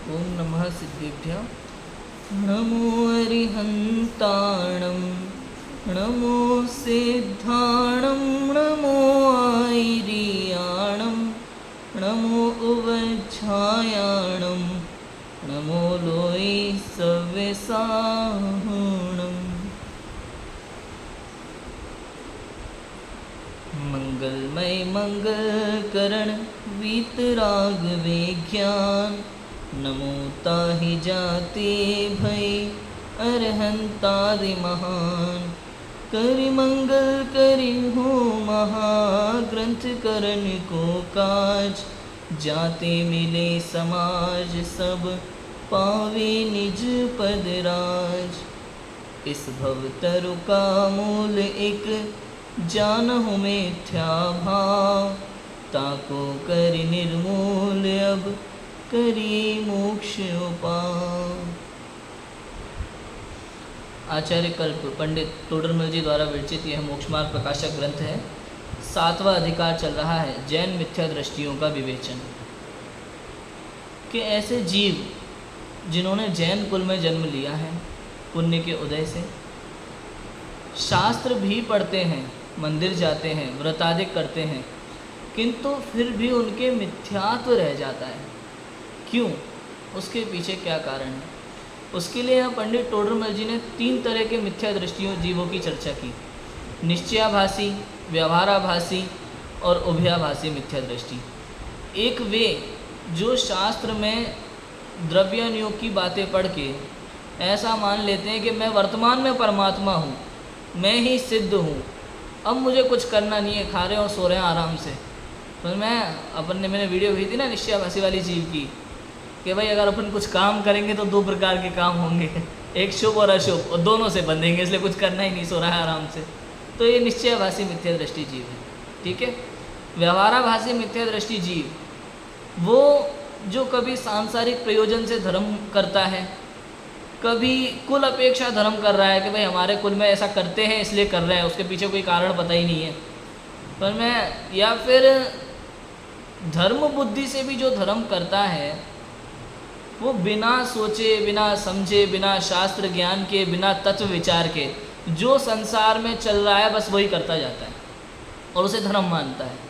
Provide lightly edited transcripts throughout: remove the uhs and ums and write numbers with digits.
ओम नमः सिद्धेभ्यः। नमो अरिहन्ताणं नमो सिद्धाणं नमो आयर्याणं नमो उवज्झायाणं नमो लोय सव्यसाहुणम्। मंगलमय मंगलकरण वीतराग विज्ञान नमो ताहि जाते भय अरहंतादि महान। करि मंगल करि हो महाग्रंथ करण को काज जाते मिले समाज सब पावे निज पद राज। इस भवतरु का मूल एक जानहु मिथ्या भाव ताको करि निर्मूल अब करिए मोक्ष उपाय। आचार्य कल्प पंडित टोडरमल जी द्वारा विरचित यह मोक्ष मार्ग प्रकाशक ग्रंथ है। 7वां अधिकार चल रहा है जैन मिथ्या दृष्टियों का विवेचन। कि ऐसे जीव जिन्होंने जैन कुल में जन्म लिया है पुण्य के उदय से, शास्त्र भी पढ़ते हैं, मंदिर जाते हैं, व्रतादिक करते हैं, किंतु फिर भी उनके मिथ्यात्व रह जाता है। क्यों? उसके पीछे क्या कारण है? उसके लिए यहाँ पंडित टोडरमल जी ने 3 तरह के मिथ्या दृष्टियों जीवों की चर्चा की। निश्चयाभासी, व्यवहाराभासी और उभयाभासी मिथ्या दृष्टि। एक वे जो शास्त्र में द्रव्यानुयोग की बातें पढ़ के ऐसा मान लेते हैं कि मैं वर्तमान में परमात्मा हूँ, मैं ही सिद्ध हूँ, अब मुझे कुछ करना नहीं है, खा रहे और सो रहे हैं आराम से। तो मैंने वीडियो भेजी थी ना निश्चयाभासी वाली जीव की, कि भाई अगर अपन कुछ काम करेंगे तो 2 प्रकार के काम होंगे, एक शुभ और अशुभ, और दोनों से बंधेंगे, इसलिए कुछ करना ही नहीं, सो रहा है आराम से। तो ये निश्चयाभासी मिथ्या दृष्टि जीव है। ठीक है। व्यवहाराभासी मिथ्या दृष्टि जीव वो जो कभी सांसारिक प्रयोजन से धर्म करता है, कभी कुल अपेक्षा धर्म कर रहा है कि भाई हमारे कुल में ऐसा करते हैं इसलिए कर रहे हैं, उसके पीछे कोई कारण पता ही नहीं है। या फिर धर्म बुद्धि से भी जो धर्म करता है वो बिना सोचे, बिना समझे, बिना शास्त्र ज्ञान के, बिना तत्व विचार के जो संसार में चल रहा है बस वही करता जाता है और उसे धर्म मानता है।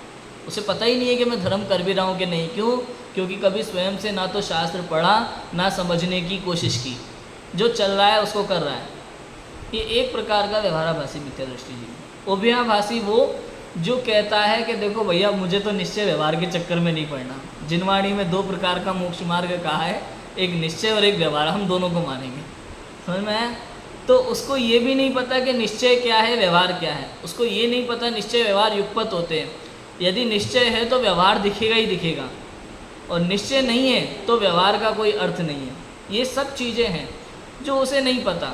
उसे पता ही नहीं है कि मैं धर्म कर भी रहा हूँ कि नहीं। क्यों? क्योंकि कभी स्वयं से ना तो शास्त्र पढ़ा, ना समझने की कोशिश की, जो चल रहा है उसको कर रहा है। ये एक प्रकार का व्यवहाराभासी मिथ्या दृष्टि जीव। उभयाभासी वो जो कहता है कि देखो भैया मुझे तो निश्चय व्यवहार के चक्कर में नहीं पड़ना। जिनवाणी में 2 प्रकार का मोक्ष मार्ग कहा है, एक निश्चय और एक व्यवहार, हम दोनों को मानेंगे। समझ में आया? तो उसको ये भी नहीं पता कि निश्चय क्या है, व्यवहार क्या है। उसको ये नहीं पता निश्चय व्यवहार युगपत होते हैं। यदि निश्चय है तो व्यवहार दिखेगा ही दिखेगा, और निश्चय नहीं है तो व्यवहार का कोई अर्थ नहीं है। ये सब चीज़ें हैं जो उसे नहीं पता।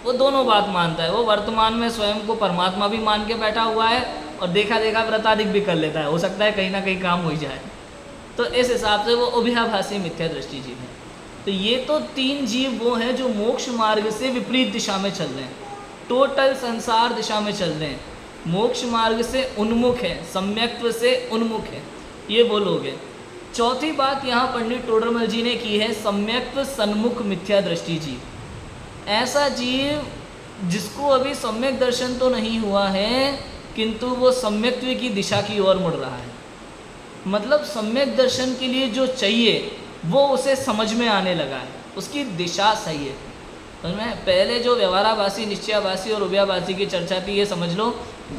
वो दोनों बात मानता है। वो वर्तमान में स्वयं को परमात्मा भी मान के बैठा हुआ है और देखा देखा व्रतादिक भी कर लेता है। हो सकता है कहीं ना कहीं काम हो जाए। तो इस हिसाब से वो उभयाभासी मिथ्या दृष्टि जीव है। तो ये तो 3 जीव वो हैं जो मोक्ष मार्ग से विपरीत दिशा में चल रहे हैं, टोटल संसार दिशा में चल रहे हैं, मोक्ष मार्ग से उन्मुख है, सम्यक्त्व से उन्मुख है, ये वो लोग हैं। चौथी बात यहाँ पंडित टोडरमल जी ने की है, सम्यक्त्व सन्मुख मिथ्या दृष्टि जीव। ऐसा जीव जिसको अभी सम्यक दर्शन तो नहीं हुआ है, किंतु वो सम्यक्त्व की दिशा की ओर मुड़ रहा है। मतलब सम्यक दर्शन के लिए जो चाहिए वो उसे समझ में आने लगा है, उसकी दिशा सही है। समझ में? पहले जो व्यवहाराभासी, निश्चयाभासी और उभयाभासी की चर्चा थी, ये समझ लो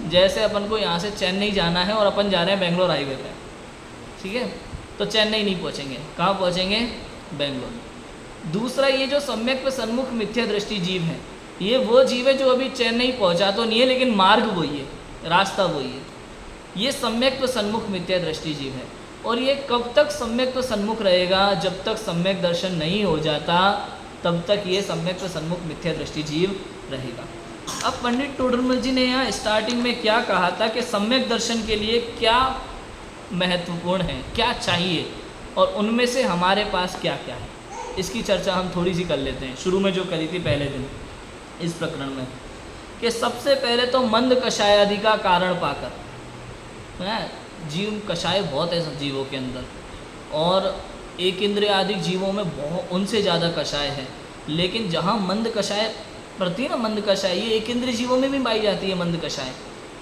जैसे अपन को यहाँ से चेन्नई जाना है और अपन जा रहे हैं बेंगलोर हाईवे पे। ठीक है। तो चेन्नई नहीं पहुँचेंगे, कहाँ पहुँचेंगे? बेंगलोर। दूसरा, ये जो सम्यक सन्मुख मिथ्या दृष्टि जीव है, ये वो जीव है जो अभी चेन्नई पहुँचा तो नहीं है, लेकिन मार्ग वही है, रास्ता वही है। ये सम्यक सन्मुख मिथ्या दृष्टि जीव है। और ये कब तक सम्यक सन्मुख रहेगा? जब तक सम्यक दर्शन नहीं हो जाता तब तक ये सम्यक सन्मुख मिथ्या दृष्टि जीव रहेगा। अब पंडित टोडरमल जी ने यहाँ स्टार्टिंग में क्या कहा था कि सम्यक दर्शन के लिए क्या महत्वपूर्ण है, क्या चाहिए, और उनमें से हमारे पास क्या क्या है, इसकी चर्चा हम थोड़ी सी कर लेते हैं। शुरू में जो करी थी पहले दिन इस प्रकरण में, कि सबसे पहले तो मंद कषाय आदि का कारण पाकर, जीव कषाय बहुत है सब जीवों के अंदर, और एक इंद्रिय आदि जीवों में बहुत उनसे ज़्यादा कषाय है, लेकिन जहाँ मंद कषाय प्रति ना मंद कषाय ये एक इंद्रिय जीवों में भी पाई जाती है। मंद कषाय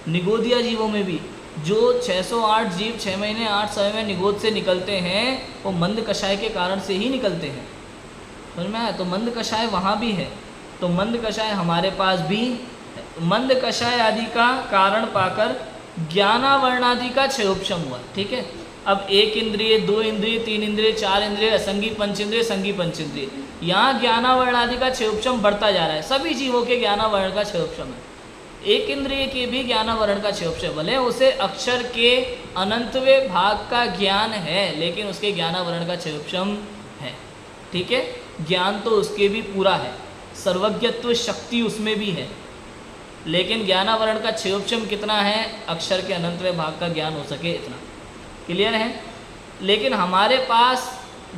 निगोदिया जीवों में भी, जो 608 जीव 6 महीने 8 समय में निगोद से निकलते हैं वो मंद कषाय के कारण से ही निकलते हैं। समझ में आया? तो मंद कषाय वहाँ भी है, तो मंद कषाय हमारे पास भी है। मंद कषाय आदि का कारण पाकर ज्ञानावरणादि का क्षयोपशम हुआ। ठीक है, अब एक इंद्रिय, दो इंद्रिय, तीन इंद्रिय, चार इंद्रिय, असंगी पंचेंद्रिय, संगी पंचेंद्रिय, यहाँ ज्ञानावरण आदि का क्षयोपशम बढ़ता जा रहा है। सभी जीवों के ज्ञानावरण का क्षयोपशम है। एक इंद्रिय के भी ज्ञानावरण का क्षयोपशम, भले उसे अक्षर के अनंतवें भाग का ज्ञान है, लेकिन उसके ज्ञानावरण का क्षयोपशम है। ठीक है, ज्ञान तो उसके भी पूरा है, सर्वज्ञत्व शक्ति उसमें भी है, लेकिन ज्ञानावरण का क्षयोपशम कितना है? अक्षर के अनंतवें भाग का ज्ञान हो सके इतना। क्लियर है? लेकिन हमारे पास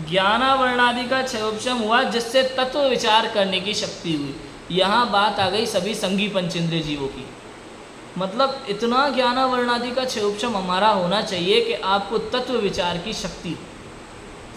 ज्ञानावरणादि का क्षयोपशम हुआ जिससे तत्व विचार करने की शक्ति हुई। यहाँ बात आ गई सभी संगी पंचेंद्रिय जीवों की, मतलब इतना ज्ञानावरणादि का क्षयोपशम हमारा होना चाहिए कि आपको तत्व विचार की शक्ति हो,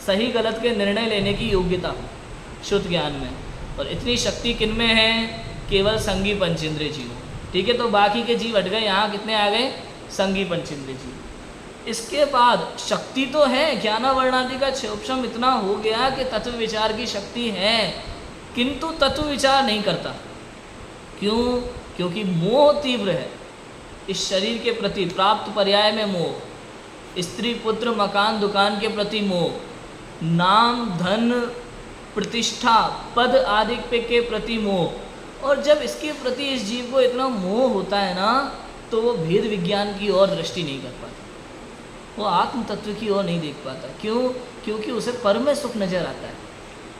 सही गलत के निर्णय लेने की योग्यता हो शुद्ध ज्ञान में। और इतनी शक्ति किन में है? केवल संगी पंचेंद्रिय जीव। ठीक है, तो बाकी के जीव हट गए, यहाँ कितने आ गए? संगी पंचेंद्रिय जीव। इसके बाद शक्ति तो है, ज्ञानावरणादि का क्षयोपशम इतना हो गया कि तत्व विचार की शक्ति है, किंतु तत्व विचार नहीं करता। क्यों? क्योंकि मोह तीव्र है इस शरीर के प्रति, प्राप्त पर्याय में मोह, स्त्री पुत्र मकान दुकान के प्रति मोह, नाम धन प्रतिष्ठा पद आदि के प्रति मोह। और जब इसके प्रति इस जीव को इतना मोह होता है ना, तो वो भेद विज्ञान की ओर दृष्टि नहीं कर पाता, वो आत्म तत्व की ओर नहीं देख पाता। क्यों? क्योंकि उसे पर में सुख नजर आता है।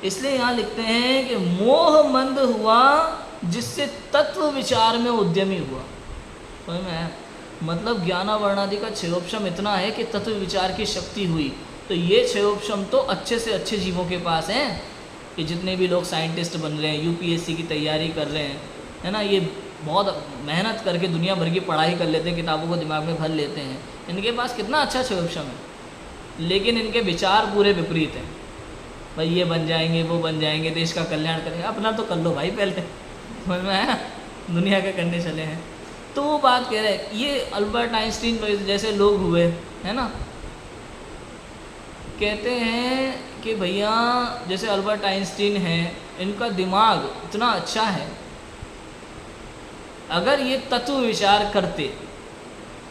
इसलिए यहाँ लिखते हैं कि मोह मंद हुआ जिससे तत्व विचार में उद्यमी हुआ। समझ में आया? मतलब ज्ञानावरणादि का क्षयोपशम इतना है कि तत्व विचार की शक्ति हुई। तो ये क्षयोपशम तो अच्छे से अच्छे जीवों के पास हैं, कि जितने भी लोग साइंटिस्ट बन रहे हैं, यूपीएससी की तैयारी कर रहे हैं, है ना, ये बहुत मेहनत करके दुनिया भर की पढ़ाई कर लेते हैं, किताबों को दिमाग में भर लेते हैं, इनके पास कितना अच्छा क्षयोपशम है, लेकिन इनके विचार पूरे विपरीत हैं। भाई ये बन जाएंगे, वो बन जाएंगे, देश का कल्याण करेंगे। अपना तो कर लो भाई पहले, समझ में आया? दुनिया का करने चले हैं। तो वो बात कह रहे हैं, ये अल्बर्ट आइंस्टीन जैसे लोग हुए, है ना, कहते हैं कि भैया जैसे अल्बर्ट आइंस्टीन हैं, इनका दिमाग इतना अच्छा है, अगर ये तत्व विचार करते,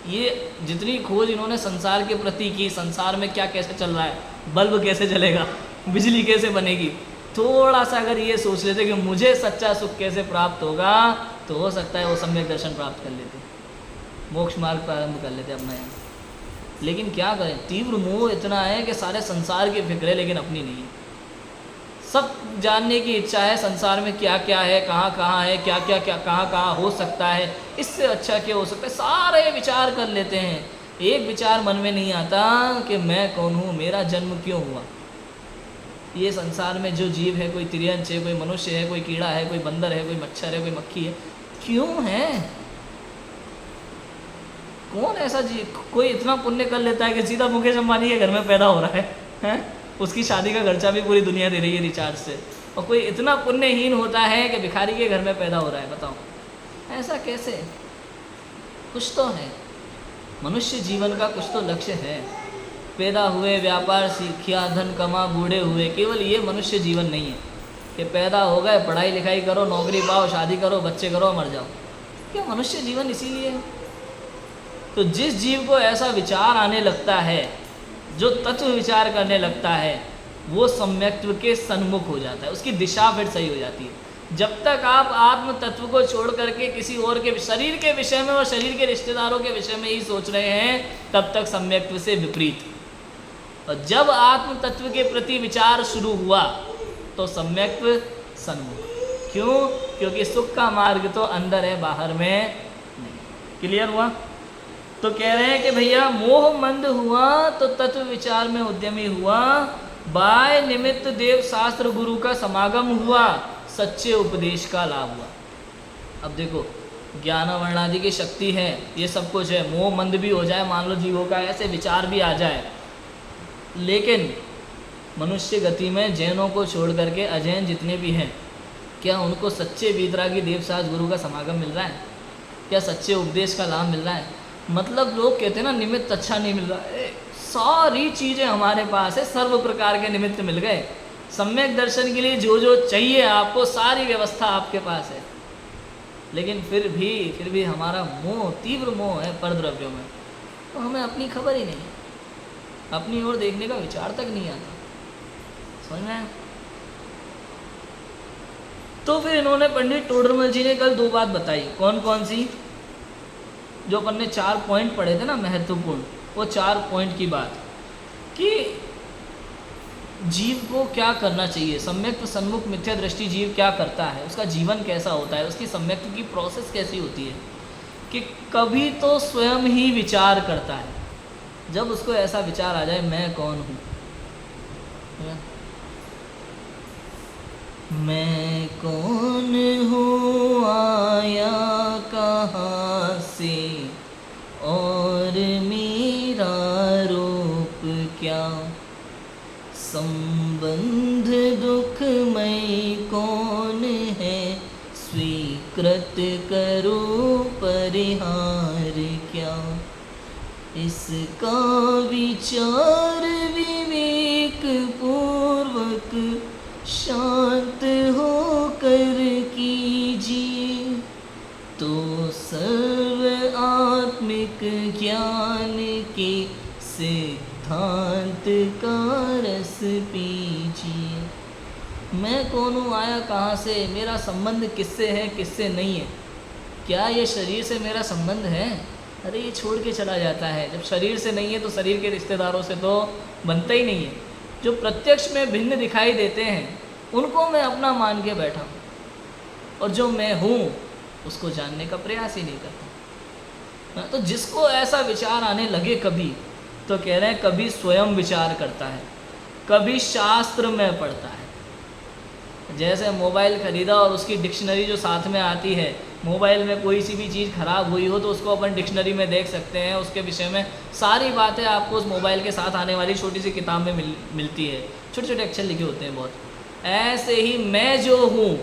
ये जितनी खोज इन्होंने संसार के प्रति की, संसार में क्या कैसे चल रहा है, बल्ब कैसे जलेगा, बिजली कैसे बनेगी, थोड़ा सा अगर ये सोच लेते कि मुझे सच्चा सुख कैसे प्राप्त होगा, तो हो सकता है वो सम्यक दर्शन प्राप्त कर लेते, मोक्ष मार्ग प्रारंभ कर लेते अपना यहाँ। लेकिन क्या करें, तीव्र मोह इतना है कि सारे संसार की फिक्र है, लेकिन अपनी नहीं है। सब जानने की इच्छा है संसार में क्या क्या है, कहाँ कहाँ है, क्या क्या क्या कहाँ कहाँ हो सकता है, इससे अच्छा क्या हो सकता है, सारे विचार कर लेते हैं। एक विचार मन में नहीं आता कि मैं कौन हूँ, मेरा जन्म क्यों हुआ। ये संसार में जो जीव है, कोई तिर्यंच है, कोई मनुष्य है, कोई कीड़ा है, कोई बंदर है, कोई मच्छर है, कोई मक्खी है, क्यों है? कौन ऐसा जीव, कोई इतना पुण्य कर लेता है कि सीधा मुकेश अंबानी के घर में पैदा हो रहा है? उसकी शादी का खर्चा भी पूरी दुनिया दे रही है रिचार्ज से। और कोई इतना पुण्यहीन होता है कि भिखारी के घर में पैदा हो रहा है। बताओ ऐसा कैसे? कुछ तो है, मनुष्य जीवन का कुछ तो लक्ष्य है। पैदा हुए, व्यापार सीखा, धन कमा, बूढ़े हुए, केवल ये मनुष्य जीवन नहीं है कि पैदा हो गए, पढ़ाई लिखाई करो, नौकरी पाओ, शादी करो, बच्चे करो, मर जाओ। क्या मनुष्य जीवन इसीलिए है? तो जिस जीव को ऐसा विचार आने लगता है, जो तत्व विचार करने लगता है, वो सम्यक्त्व के सन्मुख हो जाता है, उसकी दिशा फिर सही हो जाती है। जब तक आप आत्म तत्व को छोड़ करके किसी और के शरीर के विषय में और शरीर के रिश्तेदारों के विषय में ही सोच रहे हैं, तब तक सम्यक्त्व से विपरीत। और जब आत्म तत्व के प्रति विचार शुरू हुआ तो सम्यक्त्व सन्मुख। क्यों? क्योंकि सुख का मार्ग तो अंदर है, बाहर में नहीं। क्लियर हुआ? तो कह रहे हैं कि भैया मोह मंद हुआ तो तत्व विचार में उद्यमी हुआ, बाय निमित्त देव शास्त्र गुरु का समागम हुआ, सच्चे उपदेश का लाभ हुआ। अब देखो, ज्ञानावरणादि की शक्ति है, ये सब कुछ है, मोह मंद भी हो जाए, मान लो जीवों का ऐसे विचार भी आ जाए, लेकिन मनुष्य गति में जैनों को छोड़ करके अजैन जितने भी हैं, क्या उनको सच्चे वीतरागी देवसाज गुरु का समागम मिल रहा है? क्या सच्चे उपदेश का लाभ मिल रहा है? मतलब लोग कहते हैं ना निमित्त अच्छा नहीं मिल रहा है, सारी चीज़ें हमारे पास है, सर्व प्रकार के निमित्त मिल गए। सम्यक दर्शन के लिए जो जो चाहिए आपको, सारी व्यवस्था आपके पास है, लेकिन फिर भी हमारा मोह, तीव्र मोह है परद्रव्यों में, तो हमें अपनी खबर ही नहीं है, अपनी ओर देखने का विचार तक नहीं आता। समझ में आया? तो फिर इन्होंने पंडित टोडरमल जी ने कल 2 बात बताई। कौन कौन सी? जो अपन ने 4 पॉइंट पढ़े थे ना महत्वपूर्ण, वो 4 पॉइंट की बात कि जीव को क्या करना चाहिए, सम्यक्त सन्मुख मिथ्या दृष्टि जीव क्या करता है, उसका जीवन कैसा होता है, उसकी सम्यक्त की प्रोसेस कैसी होती है कि कभी तो स्वयं ही विचार करता है। जब उसको ऐसा विचार आ जाए मैं कौन हूँ, मैं कौन हूँ, आया कहाँ से और मेरा रूप क्या, संबंध दुखमय कौन है, स्वीकृत करो परिहार क्या, इसका विचार विवेक पूर्वक शांत होकर कीजिए, तो सर्व आत्मिक ज्ञान के सिद्धांत का रस पीजिए। मैं कौन हूँ, आया कहाँ से, मेरा संबंध किससे है किससे नहीं है, क्या ये शरीर से मेरा संबंध है? अरे ये छोड़ के चला जाता है। जब शरीर से नहीं है तो शरीर के रिश्तेदारों से तो बनता ही नहीं है। जो प्रत्यक्ष में भिन्न दिखाई देते हैं उनको मैं अपना मान के बैठा हूँ, और जो मैं हूँ उसको जानने का प्रयास ही नहीं करता। तो जिसको ऐसा विचार आने लगे कभी, तो कह रहे हैं कभी स्वयं विचार करता है, कभी शास्त्र में पढ़ता है। जैसे मोबाइल ख़रीदा और उसकी डिक्शनरी जो साथ में आती है, मोबाइल में कोई सी भी चीज़ ख़राब हुई हो तो उसको अपन डिक्शनरी में देख सकते हैं, उसके विषय में सारी बातें आपको उस मोबाइल के साथ आने वाली छोटी सी किताब में मिलती है, छोटे छोटे अक्षर लिखे होते हैं बहुत। ऐसे ही मैं जो हूँ,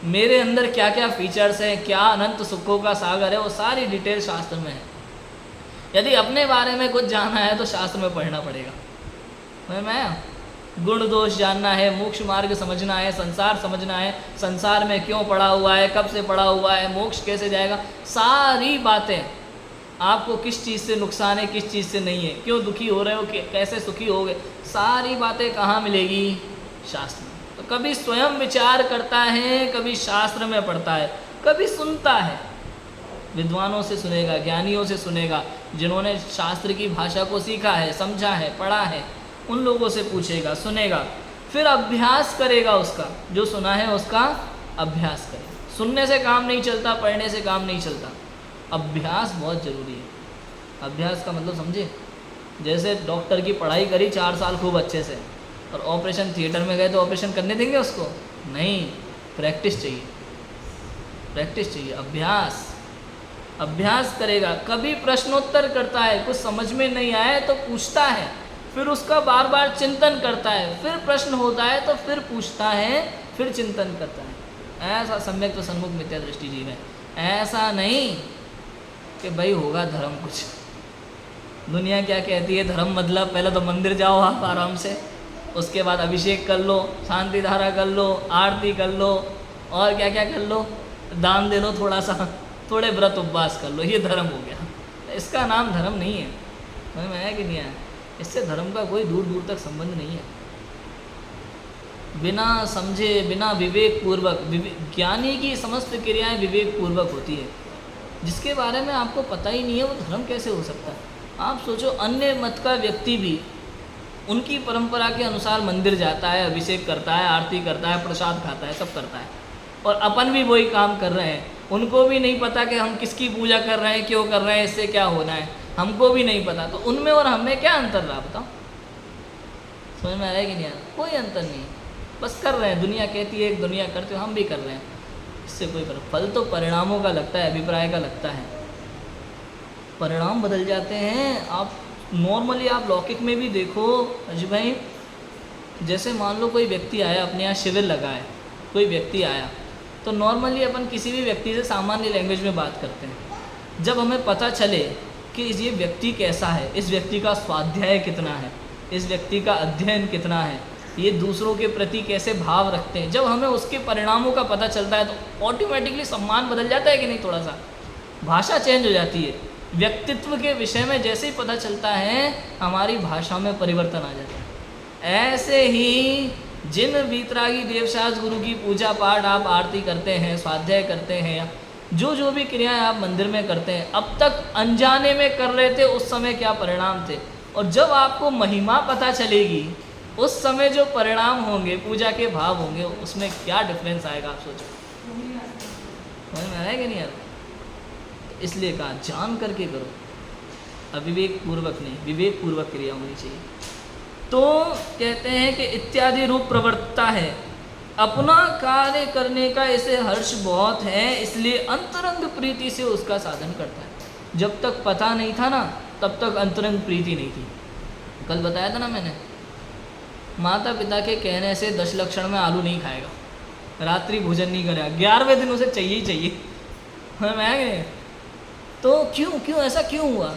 मेरे अंदर क्या क्या फीचर्स हैं, क्या अनंत सुखों का सागर है, वो सारी डिटेल शास्त्र में है। यदि अपने बारे में कुछ जानना है तो शास्त्र में पढ़ना पड़ेगा। मैं गुण दोष जानना है, मोक्ष मार्ग समझना है, संसार समझना है, संसार में क्यों पड़ा हुआ है, कब से पड़ा हुआ है, मोक्ष कैसे जाएगा, सारी बातें, आपको किस चीज़ से नुकसान है किस चीज़ से नहीं है, क्यों दुखी हो रहे हो, कैसे सुखी हो गए, सारी बातें कहाँ मिलेगी? शास्त्र में। तो कभी स्वयं विचार करता है, कभी शास्त्र में पढ़ता है, कभी सुनता है, विद्वानों से सुनेगा, ज्ञानियों से सुनेगा, जिन्होंने शास्त्र की भाषा को सीखा है, समझा है, पढ़ा है, उन लोगों से पूछेगा, सुनेगा, फिर अभ्यास करेगा, उसका जो सुना है उसका अभ्यास करेगा। सुनने से काम नहीं चलता, पढ़ने से काम नहीं चलता, अभ्यास बहुत ज़रूरी है। अभ्यास का मतलब समझे, जैसे डॉक्टर की पढ़ाई करी 4 साल खूब अच्छे से, और ऑपरेशन थिएटर में गए तो ऑपरेशन करने देंगे उसको? नहीं, प्रैक्टिस चाहिए, प्रैक्टिस चाहिए, अभ्यास करेगा। कभी प्रश्नोत्तर करता है, कुछ समझ में नहीं आए तो पूछता है, फिर उसका बार बार चिंतन करता है, फिर प्रश्न होता है तो फिर पूछता है, फिर चिंतन करता है। ऐसा सम्यक तो सन्मुख मिथ्या दृष्टि जीव है। ऐसा नहीं कि भाई होगा धर्म कुछ, दुनिया क्या कहती है धर्म मतलब पहले तो मंदिर जाओ आप आराम से, उसके बाद अभिषेक कर लो, शांति धारा कर लो, आरती कर लो, और क्या क्या कर लो, दान दे लो थोड़ा सा, थोड़े व्रत उपवास कर लो, ये धर्म हो गया। इसका नाम धर्म नहीं है। समझ में आया कि नहीं आया? इससे धर्म का कोई दूर दूर तक संबंध नहीं है। बिना समझे, बिना विवेक पूर्वक, ज्ञानी की समस्त क्रियाएं विवेक पूर्वक होती है। जिसके बारे में आपको पता ही नहीं है वो धर्म कैसे हो सकता है? आप सोचो, अन्य मत का व्यक्ति भी उनकी परंपरा के अनुसार मंदिर जाता है, अभिषेक करता है, आरती करता है, प्रसाद खाता है, सब करता है, और अपन भी वही काम कर रहे हैं। उनको भी नहीं पता कि हम किसकी पूजा कर रहे हैं, क्यों कर रहे हैं, इससे क्या होना है, हमको भी नहीं पता। तो उनमें और हमें क्या अंतर रहा बताओ? समझ में आ रहा है कि नहीं आ रहा? कोई अंतर नहीं, बस कर रहे हैं। दुनिया कहती है एक, दुनिया करते हो, हम भी कर रहे हैं, इससे कोई फल तो परिणामों का लगता है, अभिप्राय का लगता है, परिणाम बदल जाते हैं। आप नॉर्मली आप लौकिक में भी देखो अजय भाई, जैसे मान लो कोई व्यक्ति आया, अपने यहाँ शिविर लगा है, कोई व्यक्ति आया, तो नॉर्मली अपन किसी भी व्यक्ति से सामान्य लैंग्वेज में बात करते हैं। जब हमें पता चले कि ये व्यक्ति कैसा है, इस व्यक्ति का स्वाध्याय कितना है, इस व्यक्ति का अध्ययन कितना है, ये दूसरों के प्रति कैसे भाव रखते हैं, जब हमें उसके परिणामों का पता चलता है तो ऑटोमेटिकली सम्मान बदल जाता है कि नहीं, थोड़ा सा भाषा चेंज हो जाती है। व्यक्तित्व के विषय में जैसे ही पता चलता है हमारी भाषा में परिवर्तन आ जाता है। ऐसे ही जिन वीतरागी देवशास गुरु की पूजा पाठ आप आरती करते हैं, स्वाध्याय करते हैं, जो भी क्रियाएं आप मंदिर में करते हैं, अब तक अनजाने में कर रहे थे, उस समय क्या परिणाम थे, और जब आपको महिमा पता चलेगी उस समय जो परिणाम होंगे, पूजा के भाव होंगे, उसमें क्या डिफरेंस आएगा आप सोचो। समझ में आया कि नहीं यार? इसलिए कहा जान करके करो, अविवेक पूर्वक नहीं, विवेक पूर्वक क्रिया होनी चाहिए। तो कहते हैं कि इत्यादि रूप प्रवृत्ता है, अपना कार्य करने का इसे हर्ष बहुत है, इसलिए अंतरंग प्रीति से उसका साधन करता है। जब तक पता नहीं था ना, तब तक अंतरंग प्रीति नहीं थी। कल बताया था ना मैंने, माता पिता के कहने से 10 लक्षण में आलू नहीं खाएगा, रात्रि भोजन नहीं करेगा, 11वें दिन उसे चाहिए ही चाहिए। मैं तो क्यों ऐसा क्यों हुआ?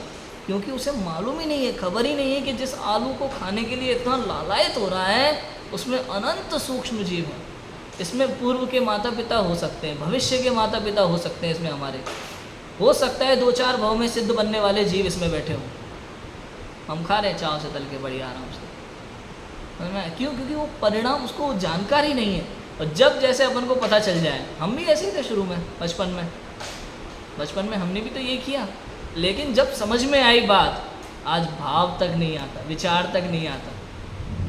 क्योंकि उसे मालूम ही नहीं है, खबर ही नहीं है कि जिस आलू को खाने के लिए इतना लालायित हो रहा है उसमें अनंत सूक्ष्म जीव हैं। इसमें पूर्व के माता पिता हो सकते हैं, भविष्य के माता पिता हो सकते हैं, इसमें हमारे हो सकता है 2-4 भाव में सिद्ध बनने वाले जीव इसमें बैठे हों। हम खा रहे हैं चाव से तल के बढ़िया आराम से। क्यों? क्योंकि वो परिणाम उसको जानकारी नहीं है। और जब जैसे अपन को पता चल जाए, हम भी ऐसे ही थे शुरू में, बचपन में हमने भी तो ये किया, लेकिन जब समझ में आई बात, आज भाव तक नहीं आता, विचार तक नहीं आता।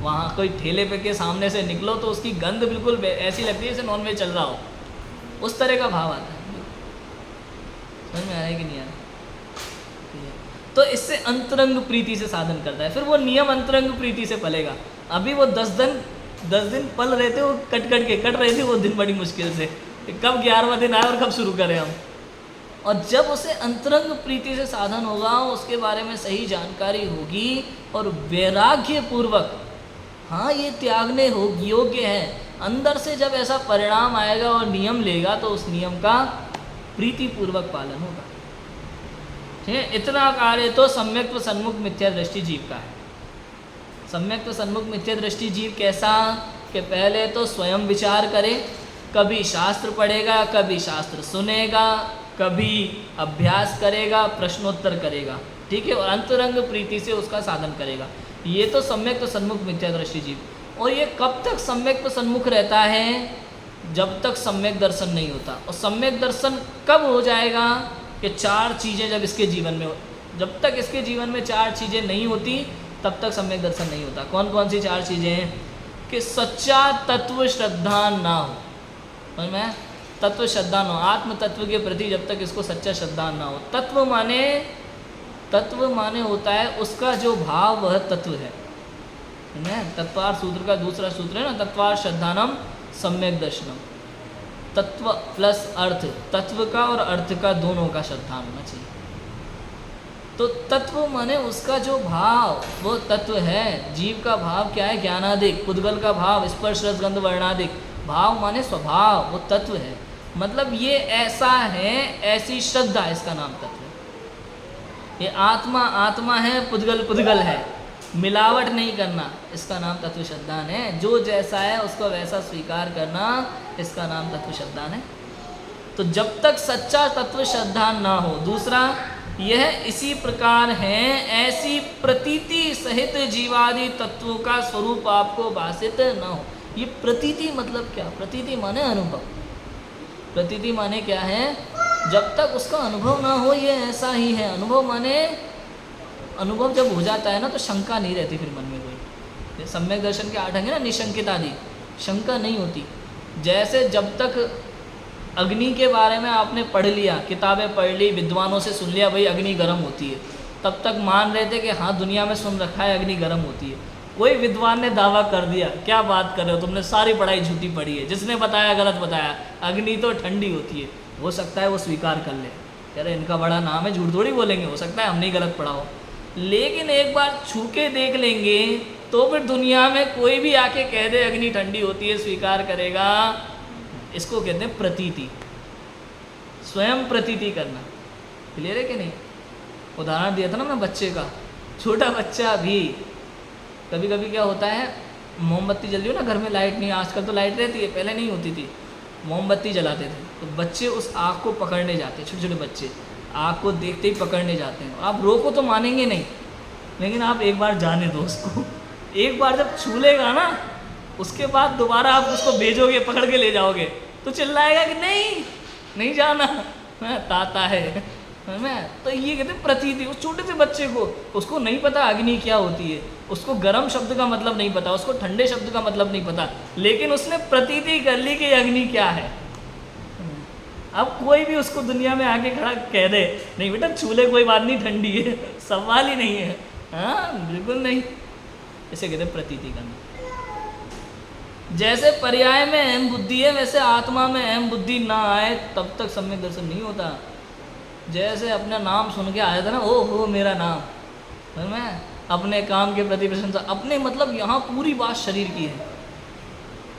वहाँ कोई ठेले पे के सामने से निकलो तो उसकी गंध बिल्कुल ऐसी लगती है जैसे नॉनवेज चल रहा हो, उस तरह का भाव आता है। समझ में आया कि नहीं आया? तो इससे अंतरंग प्रीति से साधन करता है। फिर वो नियम अंतरंग प्रीति से पलेगा। अभी वो 10 दिन पल रहे थे, वो कट रहे थे वो दिन बड़ी मुश्किल से, कब 11वां दिन आया और कब शुरू करें हम। और जब उसे अंतरंग प्रीति से साधन होगा, उसके बारे में सही जानकारी होगी और वैराग्य पूर्वक, हाँ ये त्यागने योग्य है, अंदर से जब ऐसा परिणाम आएगा और नियम लेगा तो उस नियम का प्रीति पूर्वक पालन होगा। ठीक है, इतना कार्य तो सम्यक व सन्मुख मिथ्या दृष्टि जीव का है। सम्यक व सन्मुख मिथ्या दृष्टि जीव कैसा कि पहले तो स्वयं विचार करे, कभी शास्त्र पढ़ेगा, कभी शास्त्र सुनेगा, कभी अभ्यास करेगा, प्रश्नोत्तर करेगा, ठीक है, और अंतरंग प्रीति से उसका साधन करेगा। ये तो सम्यक तो सन्मुख मिथ्या दृष्टि जीव। और ये कब तक सम्यक तो सन्मुख रहता है? जब तक सम्यक दर्शन नहीं होता। और सम्यक दर्शन कब हो जाएगा कि 4 चीज़ें जब इसके जीवन में हो, जब तक इसके जीवन में 4 चीज़ें नहीं होती तब तक सम्यक दर्शन नहीं होता। कौन कौन सी 4 चीज़ें हैं? कि सच्चा तत्व श्रद्धा ना हो, समझ में? तत्व श्रद्धा न हो, आत्म तत्व के प्रति जब तक इसको सच्चा श्रद्धा ना हो। तत्व माने होता है उसका जो भाव, वह तत्व है। तत्वार सूत्र का दूसरा सूत्र है ना, तत्वार श्रद्धानम सम्यक दर्शनम। तत्व प्लस अर्थ, तत्व का और अर्थ का दोनों का श्रद्धा होना चाहिए। तो तत्व माने उसका जो भाव, वो तत्व है। जीव का भाव क्या है? ज्ञानादिक। पुद्गल का भाव स्पर्श रस गंध वर्णादिक। भाव माने स्वभाव, वो तत्व है। मतलब ये ऐसा है, ऐसी श्रद्धा, इसका नाम तत्व है। ये आत्मा आत्मा है, पुद्गल है, मिलावट नहीं करना, इसका नाम तत्व श्रद्धान है। जो जैसा है उसको वैसा स्वीकार करना, इसका नाम तत्व श्रद्धान है। तो जब तक सच्चा तत्व श्रद्धान ना हो, दूसरा यह इसी प्रकार है, ऐसी प्रतीति सहित जीवादि तत्वों का स्वरूप आपको भाषित न हो। ये प्रतीति मतलब क्या? प्रतीति माने अनुभव। प्रतीति माने क्या है? जब तक उसका अनुभव ना हो ये ऐसा ही है। अनुभव माने, अनुभव जब हो जाता है ना तो शंका नहीं रहती फिर मन में कोई। सम्यक दर्शन के 8 अंग है ना, निशंकित आदि, शंका नहीं होती। जैसे जब तक अग्नि के बारे में आपने पढ़ लिया, किताबें पढ़ ली, विद्वानों से सुन लिया भाई अग्नि गर्म होती है, तब तक मान रहे थे कि हाँ दुनिया में सुन रखा है अग्नि गर्म होती है। कोई विद्वान ने दावा कर दिया, क्या बात कर रहे हो, तुमने सारी पढ़ाई झूठी पढ़ी है, जिसने बताया गलत बताया, अग्नि तो ठंडी होती है। हो सकता है वो स्वीकार कर ले, कह रहे इनका बड़ा नाम है, झूठ थोड़ी बोलेंगे, हो सकता है हमने ही गलत पढ़ा हो। लेकिन एक बार छू के देख लेंगे तो फिर दुनिया में कोई भी आके कह दे अग्नि ठंडी होती है, स्वीकार करेगा। इसको कहते हैं प्रतीति, स्वयं प्रतीति करना। क्लियर है कि नहीं? उदाहरण दिया था ना मैं बच्चे का, छोटा बच्चा भी कभी कभी क्या होता है, मोमबत्ती जल रही हो ना घर में, लाइट नहीं, आजकल तो लाइट रहती है, पहले नहीं होती थी, मोमबत्ती जलाते थे, तो बच्चे उस आग को पकड़ने जाते हैं, छोटे छोटे बच्चे आग को देखते ही पकड़ने जाते हैं। आप रोको तो मानेंगे नहीं, लेकिन आप एक बार जाने दो उसको, एक बार जब छू लेगा ना, उसके बाद दोबारा आप उसको भेजोगे, पकड़ के ले जाओगे, तो चिल्लाएगा कि नहीं नहीं जाना, ताता है मैं। तो ये कहते हैं प्रतीति। उस छोटे से बच्चे को, उसको नहीं पता अग्नि क्या होती है, उसको गर्म शब्द का मतलब नहीं पता, उसको ठंडे शब्द का मतलब नहीं पता, लेकिन उसने प्रतीति कर ली कि अग्नि क्या है। अब कोई भी उसको दुनिया में आके खड़ा कह दे नहीं बेटा छू ले, कोई बात नहीं, ठंडी है, सवाल ही नहीं है। हाँ बिल्कुल नहीं, इसे कहते हैं प्रतीति करना। जैसे पर्याय में अहम बुद्धि है, वैसे आत्मा में अहम बुद्धि ना आए तब तक सम्यक दर्शन नहीं होता। जैसे अपना नाम सुन के आया था ना, ओ हो मेरा नाम, मैं अपने काम के प्रति प्रशंसा, अपने मतलब यहाँ पूरी बात शरीर की है,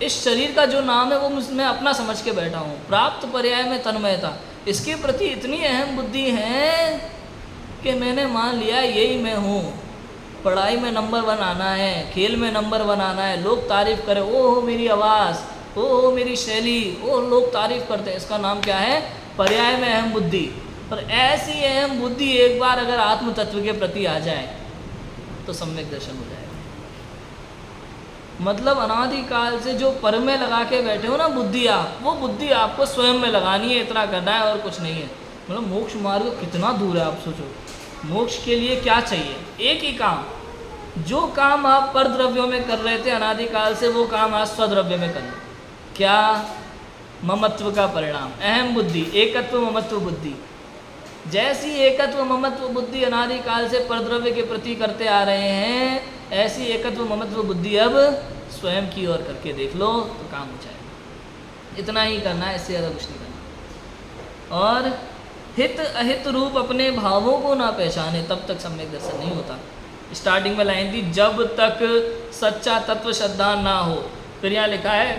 इस शरीर का जो नाम है वो मैं अपना समझ के बैठा हूँ। प्राप्त पर्याय में तन्मयता, इसके प्रति इतनी अहम बुद्धि है कि मैंने मान लिया यही मैं हूँ। पढ़ाई में नंबर 1 आना है, खेल में नंबर 1 आना है, लोग तारीफ़ करें, ओ हो मेरी आवाज़, ओ हो मेरी शैली, ओ लोग तारीफ़ करते हैं, इसका नाम क्या है? पर्याय में अहम बुद्धि। पर ऐसी अहम बुद्धि एक बार अगर आत्म तत्व के प्रति आ जाए तो सम्यक दर्शन हो जाएगा। मतलब अनादिकाल से जो पर में लगा के बैठे हो ना बुद्धि, आप वो बुद्धि आपको स्वयं में लगानी है, इतना करना है और कुछ नहीं है। मतलब मोक्ष मार्ग कितना दूर है, आप सोचो। मोक्ष के लिए क्या चाहिए? एक ही काम, जो काम आप पर द्रव्यों में कर रहे थे अनादिकाल से, वो काम आज स्वद्रव्य में करना। क्या? ममत्व का परिणाम, अहम बुद्धि, एकत्व ममत्व बुद्धि। जैसी एकत्व ममत्व बुद्धि अनादिकाल से परद्रव्य के प्रति करते आ रहे हैं, ऐसी एकत्व ममत्व बुद्धि अब स्वयं की ओर करके देख लो तो काम हो जाएगा। इतना ही करना है, इससे ज़्यादा कुछ नहीं करना। और हित अहित रूप अपने भावों को ना पहचाने तब तक सम्यक दर्शन नहीं होता। स्टार्टिंग में लाइन थी, जब तक सच्चा तत्व श्रद्धा ना हो। फिर यहाँ लिखा है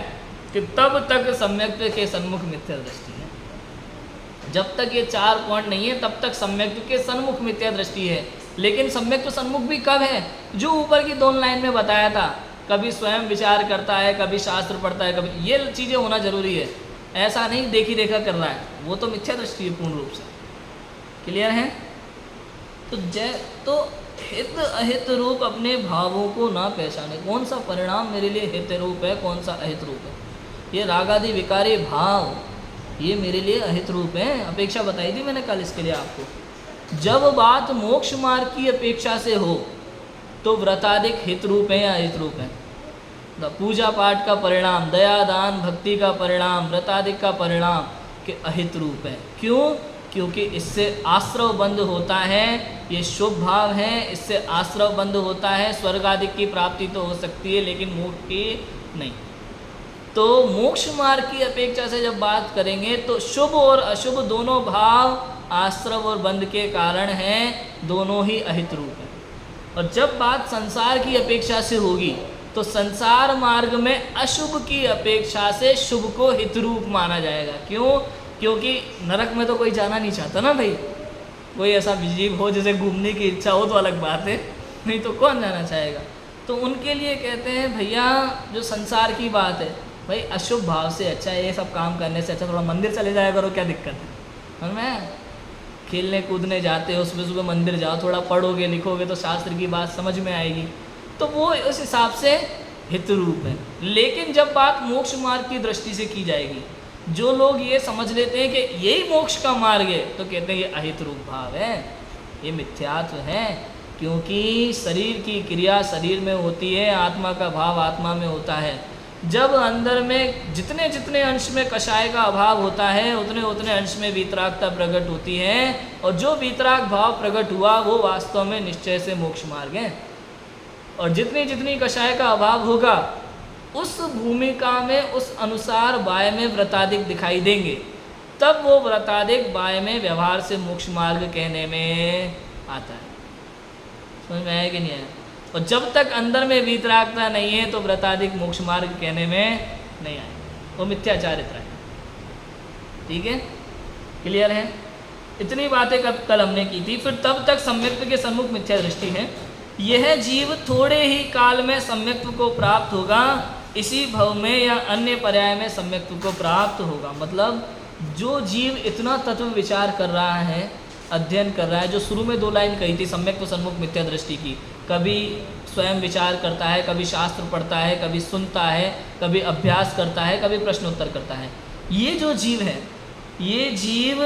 कि तब तक सम्यक्त्व के सन्मुख मिथ्या दृष्टि है। जब तक ये 4 पॉइंट नहीं है तब तक सम्यक्त्व के सन्मुख मिथ्या दृष्टि है। लेकिन सम्यक्त्व सन्मुख भी कब है? जो ऊपर की 2 लाइन में बताया था, कभी स्वयं विचार करता है, कभी शास्त्र पढ़ता है, कभी ये चीज़ें होना जरूरी है। ऐसा नहीं देखी देखा कर रहा है, वो तो मिथ्या दृष्टि है पूर्ण रूप से। क्लियर है? तो हित अहित रूप अपने भावों को ना पहचाने। कौन सा परिणाम मेरे लिए हित रूप है, कौन सा अहित रूप है? ये रागादि विकारी भाव, ये मेरे लिए अहित रूप है। अपेक्षा बताई थी मैंने कल इसके लिए आपको। जब बात मोक्ष मार्ग की अपेक्षा से हो तो व्रतादिक हित रूप है या अहित रूप है? पूजा पाठ का परिणाम, दया दान भक्ति का परिणाम, व्रतादिक का परिणाम के अहित रूप है। क्यों? क्योंकि इससे आश्रव बंद होता है, ये शुभ भाव है, इससे आश्रव बंद होता है। स्वर्ग आदि की प्राप्ति तो हो सकती है लेकिन मोक्ष की नहीं। तो मोक्ष मार्ग की अपेक्षा से जब बात करेंगे तो शुभ और अशुभ दोनों भाव आश्रव और बंध के कारण हैं, दोनों ही अहित रूप है। और जब बात संसार की अपेक्षा से होगी तो संसार मार्ग में अशुभ की अपेक्षा से शुभ को हित रूप माना जाएगा। क्यों? क्योंकि नरक में तो कोई जाना नहीं चाहता ना भाई। कोई ऐसा जीव हो जिसे घूमने की इच्छा हो तो अलग बात है, नहीं तो कौन जाना चाहेगा। तो उनके लिए कहते हैं भैया जो संसार की बात है, भाई अशुभ भाव से अच्छा है, ये सब काम करने से अच्छा थोड़ा मंदिर चले जाया करो, क्या दिक्कत है? और मैं खेलने कूदने जाते हो, सुबह सुबह मंदिर जाओ, थोड़ा पढ़ोगे लिखोगे तो शास्त्र की बात समझ में आएगी, तो वो उस हिसाब से हित रूप है। लेकिन जब बात मोक्ष मार्ग की दृष्टि से की जाएगी, जो लोग ये समझ लेते हैं कि यही मोक्ष का मार्ग है, तो कहते हैं ये अहित रूप भाव है, ये मिथ्यात्व है। क्योंकि शरीर की क्रिया शरीर में होती है, आत्मा का भाव आत्मा में होता है। जब अंदर में जितने जितने अंश में कषाय का अभाव होता है, उतने उतने अंश में वीतरागता प्रकट होती है, और जो वीतराग भाव प्रकट हुआ वो वास्तव में निश्चय से मोक्ष मार्ग है। और जितनी जितनी कषाय का अभाव होगा उस भूमिका में उस अनुसार बाय में व्रतादिक दिखाई देंगे, तब वो व्रतादिक बाय में व्यवहार से मोक्ष मार्ग कहने में आता है। समझ में आया कि नहीं आया? और जब तक अंदर में वीतरागता नहीं है तो व्रताधिक मोक्ष मार्ग कहने में नहीं आएगा, वो मिथ्याचारित रहेगा। ठीक है, क्लियर है? इतनी बातें कल हमने की थी। फिर तब तक सम्यक्त्व के सन्मुख मिथ्या दृष्टि है। यह जीव थोड़े ही काल में सम्यक्त्व को प्राप्त होगा, इसी भव में या अन्य पर्याय में सम्यक्त्व को प्राप्त होगा। मतलब जो जीव इतना तत्व विचार कर रहा है, अध्ययन कर रहा है, जो शुरू में 2 लाइन कही थी सम्यक्त्व सन्मुख मिथ्या दृष्टि की, कभी स्वयं विचार करता है, कभी शास्त्र पढ़ता है, कभी सुनता है, कभी अभ्यास करता है, कभी प्रश्नोत्तर करता है, ये जो जीव है, ये जीव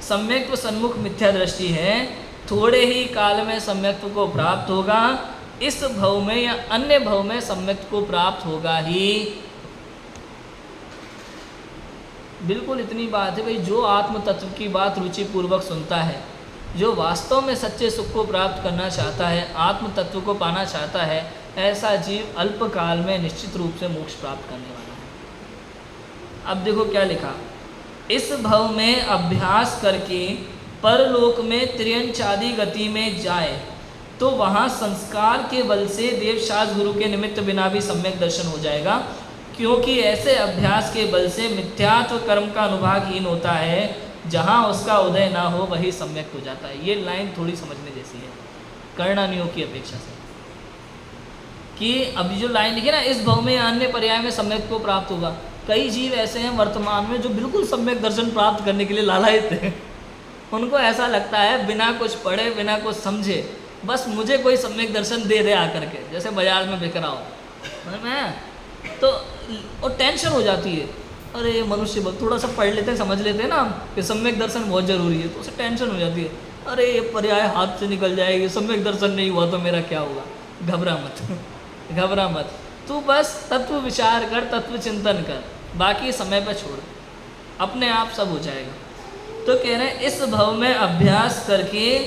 सम्यक्त्व सन्मुख मिथ्या दृष्टि है, थोड़े ही काल में सम्यक्त्व को प्राप्त होगा, इस भव में या अन्य भव में सम्यक्त्व को प्राप्त होगा ही। बिल्कुल इतनी बात है भाई, जो आत्म तत्व की बात रुचि पूर्वक सुनता है, जो वास्तव में सच्चे सुख को प्राप्त करना चाहता है, आत्म तत्व को पाना चाहता है, ऐसा जीव अल्प काल में निश्चित रूप से मोक्ष प्राप्त करने वाला है। अब देखो क्या लिखा, इस भव में अभ्यास करके परलोक में त्रियंचादि गति में जाए तो वहाँ संस्कार के बल से देवशास्त्र गुरु के निमित्त बिना भी सम्यक दर्शन हो जाएगा, क्योंकि ऐसे अभ्यास के बल से मिथ्यात्व कर्म का अनुभागहीन होता है, जहाँ उसका उदय ना हो वही सम्यक हो जाता है। ये लाइन थोड़ी समझने जैसी है कर्णानियों की अपेक्षा से, कि अभी जो लाइन लिखी ना, इस भव में अन्य पर्याय में सम्यक को प्राप्त होगा। कई जीव ऐसे हैं वर्तमान में जो बिल्कुल सम्यक दर्शन प्राप्त करने के लिए लालायित हैं। उनको ऐसा लगता है बिना कुछ पढ़े, बिना कुछ समझे, बस मुझे कोई सम्यक दर्शन दे दे आकर के, जैसे बाजार में बिक रहा हो मैं तो, और टेंशन हो जाती है, अरे मनुष्य बल थोड़ा सा पढ़ लेते हैं, समझ लेते हैं ना कि सम्यक दर्शन बहुत ज़रूरी है, तो उसे टेंशन हो जाती है, अरे ये पर्याय हाथ से निकल जाएगी, सम्यक दर्शन नहीं हुआ तो मेरा क्या होगा। घबरा मत घबरा मत, तू बस तत्व विचार कर, तत्व चिंतन कर, बाकी समय पर छोड़, अपने आप सब हो जाएगा। तो कह रहे हैं इस भव में अभ्यास करके